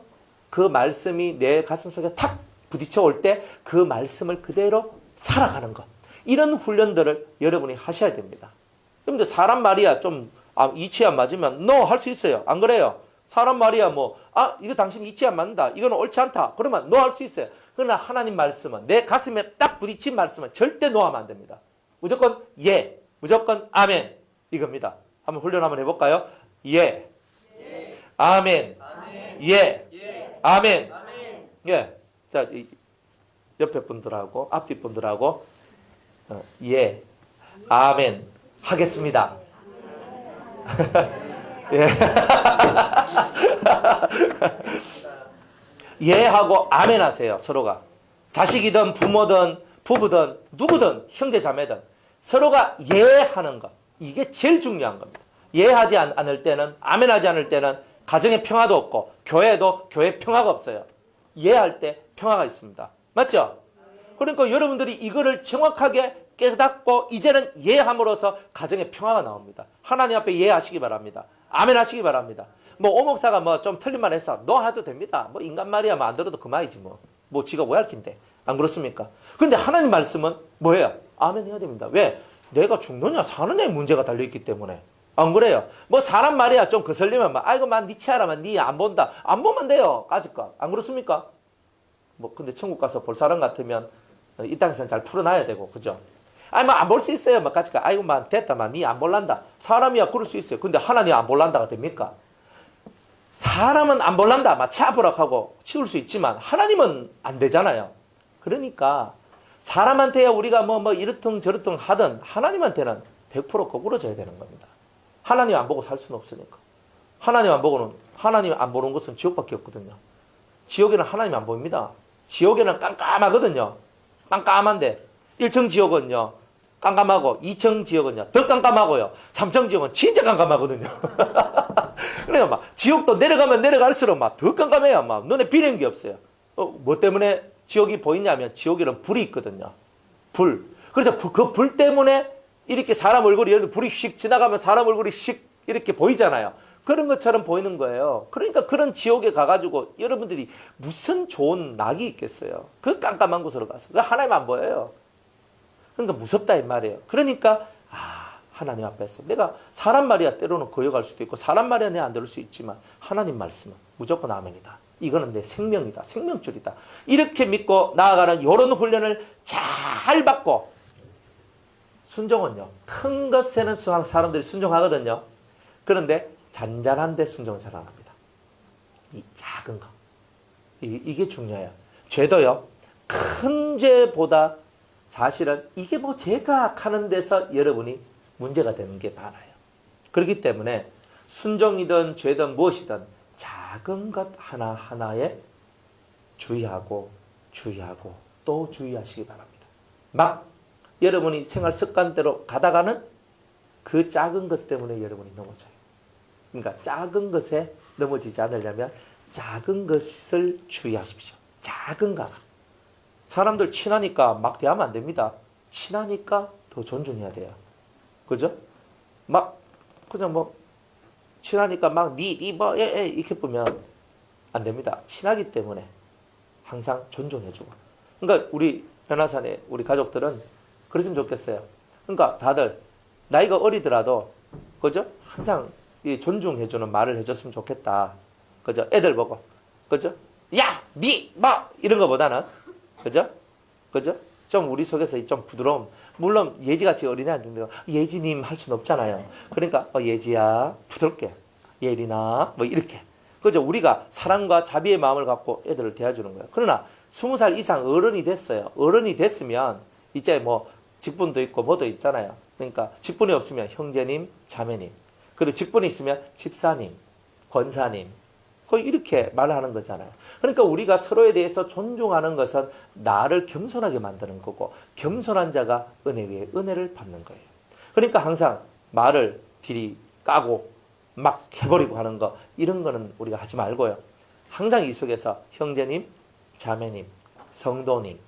그 말씀이 내 가슴 속에 탁 부딪혀 올 때 그 말씀을 그대로 살아가는 것. 이런 훈련들을 여러분이 하셔야 됩니다. 그런데 사람 말이야 좀 이치 안 맞으면 너 할 수 있어요. 안 그래요? 사람 말이야 이거 당신 이치 안 맞는다. 이거는 옳지 않다. 그러면 너 할 수 있어요. 그러나 하나님 말씀은 내 가슴에 딱 부딪힌 말씀은 절대 노하면 안 됩니다. 무조건 예, 무조건 아멘 이겁니다. 한번 훈련 한번 해볼까요? 예, 아멘, 예, 아멘. 예, 자 옆에 분들하고 앞뒤 분들하고 예, 아멘 하겠습니다. 예. 예 하고 아멘 하세요. 서로가 자식이든 부모든 부부든 누구든 형제 자매든 서로가 예 하는 것. 이게 제일 중요한 겁니다. 이해하지 않을 때는, 아멘하지 않을 때는 가정에 평화도 없고 교회도 교회 평화가 없어요. 이해할 때 평화가 있습니다. 맞죠? 그러니까 여러분들이 이거를 정확하게 깨닫고 이제는 이해함으로써 가정에 평화가 나옵니다. 하나님 앞에 이해하시기 바랍니다. 아멘 하시기 바랍니다. 뭐 오목사가 뭐 좀 틀린 말 했어. 너 해도 됩니다. 뭐 인간 말이야 뭐 안 들어도 그만이지 뭐. 뭐 지가 왜 할긴데. 안 그렇습니까? 그런데 하나님 말씀은 뭐예요? 아멘 해야 됩니다. 왜? 내가 죽느냐 사느냐의 문제가 달려있기 때문에. 안 그래요? 뭐 사람 말이야 좀 거슬리면 막 아이고 만 니 치아라만 니 안 본다. 안 보면 돼요. 까짓거. 안 그렇습니까? 뭐 근데 천국 가서 볼 사람 같으면 이 땅에서는 잘 풀어놔야 되고 그죠? 아니 뭐 안 볼 수 있어요. 막 까짓거. 아이고 만 됐다 만 니 안 볼란다. 사람이야 그럴 수 있어요. 근데 하나님 안 볼란다가 됩니까? 사람은 안 볼란다. 막 치아부락하고 치울 수 있지만 하나님은 안 되잖아요. 그러니까 사람한테야 우리가 뭐 이렇든 저렇든 하든 하나님한테는 100% 거꾸로져야 되는 겁니다. 하나님 안 보고 살 수는 없으니까. 하나님 안 보는 것은 지옥밖에 없거든요. 지옥에는 하나님 안 보입니다. 지옥에는 깜깜하거든요. 깜깜한데 1층 지옥은요 깜깜하고 2층 지옥은요 더 깜깜하고요 3층 지옥은 진짜 깜깜하거든요. 그래요 막 지옥도 내려가면 내려갈수록 막 더 깜깜해요. 막 눈에 비는 게 없어요. 뭐 때문에 지옥이 보이냐면 지옥에는 불이 있거든요. 불. 그래서 그 불 때문에 이렇게 사람 얼굴이 예를 들어 불이 휙 지나가면 사람 얼굴이 휙 이렇게 보이잖아요. 그런 것처럼 보이는 거예요. 그러니까 그런 지옥에 가가지고 여러분들이 무슨 좋은 낙이 있겠어요. 그 깜깜한 곳으로 가서. 그 하나님 안 보여요. 그러니까 무섭다 이 말이에요. 그러니까 하나님 앞에서 내가 사람 말이야 때로는 거역할 수도 있고 사람 말이야 내가 안 들을 수 있지만 하나님 말씀은 무조건 아멘이다. 이거는 내 생명이다. 생명줄이다. 이렇게 믿고 나아가는 이런 훈련을 잘 받고 순종은요. 큰 것에는 사람들이 순종하거든요. 그런데 잔잔한 데 순종을 잘 안 합니다. 이 작은 거. 이게 중요해요. 죄도요. 큰 죄보다 사실은 이게 뭐 제가 하는 데서 여러분이 문제가 되는 게 많아요. 그렇기 때문에 순종이든 죄든 무엇이든 작은 것 하나하나에 주의하고 또 주의하시기 바랍니다. 막 여러분이 생활 습관대로 가다가는 그 작은 것 때문에 여러분이 넘어져요. 그러니까 작은 것에 넘어지지 않으려면 작은 것을 주의하십시오. 작은 거 하나. 사람들 친하니까 막 대하면 안 됩니다. 친하니까 더 존중해야 돼요. 그죠? 막 그냥 뭐 친하니까 막 이렇게 보면 안 됩니다. 친하기 때문에 항상 존중해주고. 그러니까 우리 변화산에 우리 가족들은 그랬으면 좋겠어요. 그러니까 다들 나이가 어리더라도 그죠? 항상 이 존중해주는 말을 해줬으면 좋겠다. 그죠? 애들 보고 그죠? 야, 뭐 이런 거보다는 그죠? 그죠? 좀 우리 속에서 좀 부드러움. 물론 예지같이 어린애한테 예지님 할 수는 없잖아요. 그러니까 예지야 부드럽게 예린아 뭐 이렇게 그죠? 우리가 사랑과 자비의 마음을 갖고 애들을 대해주는 거예요. 그러나 20살 이상 어른이 됐어요. 어른이 됐으면 이제 뭐 직분도 있고 뭐도 있잖아요. 그러니까 직분이 없으면 형제님, 자매님, 그리고 직분이 있으면 집사님, 권사님, 거의 이렇게 말하는 거잖아요. 그러니까 우리가 서로에 대해서 존중하는 것은 나를 겸손하게 만드는 거고 겸손한 자가 은혜 위에 은혜를 받는 거예요. 그러니까 항상 말을 딜이 까고 막 해버리고 하는 거 이런 거는 우리가 하지 말고요. 항상 이 속에서 형제님, 자매님, 성도님,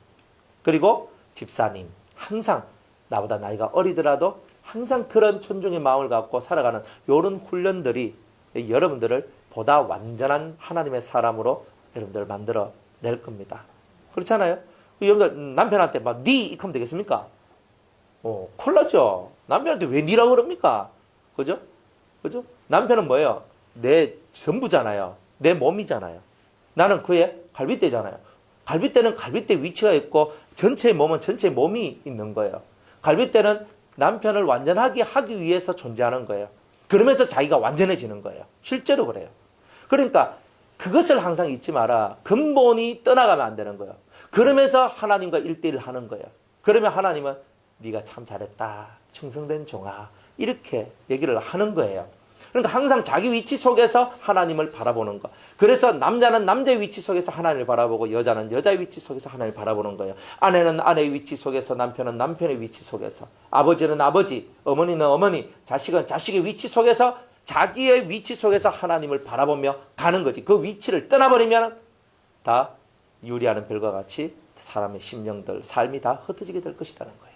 그리고 집사님 항상 나보다 나이가 어리더라도 항상 그런 존중의 마음을 갖고 살아가는 이런 훈련들이 여러분들을 보다 완전한 하나님의 사람으로 여러분들 만들어 낼 겁니다. 그렇잖아요? 여러분들 남편한테 막 니 이렇게 하면 되겠습니까? 큰일 나죠. 남편한테 왜 니라고 그럽니까? 그죠? 그죠? 남편은 뭐예요? 내 전부잖아요. 내 몸이잖아요. 나는 그의 갈빗대잖아요. 갈빗대는 갈빗대 위치가 있고 전체 몸은 전체 몸이 있는 거예요. 갈빗대는 남편을 완전하게 하기 위해서 존재하는 거예요. 그러면서 자기가 완전해지는 거예요. 실제로 그래요. 그러니까 그것을 항상 잊지 마라. 근본이 떠나가면 안 되는 거예요. 그러면서 하나님과 1대1 하는 거예요. 그러면 하나님은 네가 참 잘했다. 충성된 종아. 이렇게 얘기를 하는 거예요. 그러니까 항상 자기 위치 속에서 하나님을 바라보는 거. 그래서 남자는 남자의 위치 속에서 하나님을 바라보고 여자는 여자의 위치 속에서 하나님을 바라보는 거예요. 아내는 아내의 위치 속에서, 남편은 남편의 위치 속에서, 아버지는 아버지, 어머니는 어머니, 자식은 자식의 위치 속에서, 자기의 위치 속에서 하나님을 바라보며 가는 거지. 그 위치를 떠나버리면 다 유리하는 별과 같이 사람의 심령들, 삶이 다 흩어지게 될 것이라는 거예요.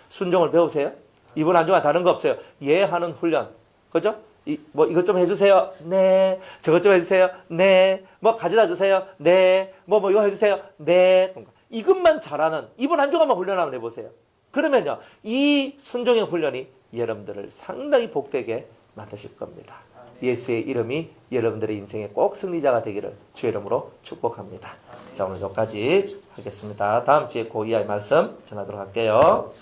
순종을 배우세요. 이번 한 주간 다른 거 없어요. 예하는 훈련. 그죠? 뭐 이것 좀 해주세요. 네. 저것 좀 해주세요. 네. 뭐 가져다 주세요. 네. 뭐 이거 해주세요. 네. 이것만 잘하는 이번 한 주간만 훈련 한번 해보세요. 그러면요, 이 순종의 훈련이 여러분들을 상당히 복되게 만드실 겁니다. 예수의 이름이 여러분들의 인생에 꼭 승리자가 되기를 주의 이름으로 축복합니다. 자, 오늘 여기까지 하겠습니다. 다음 주에 고2의 말씀 전하도록 할게요.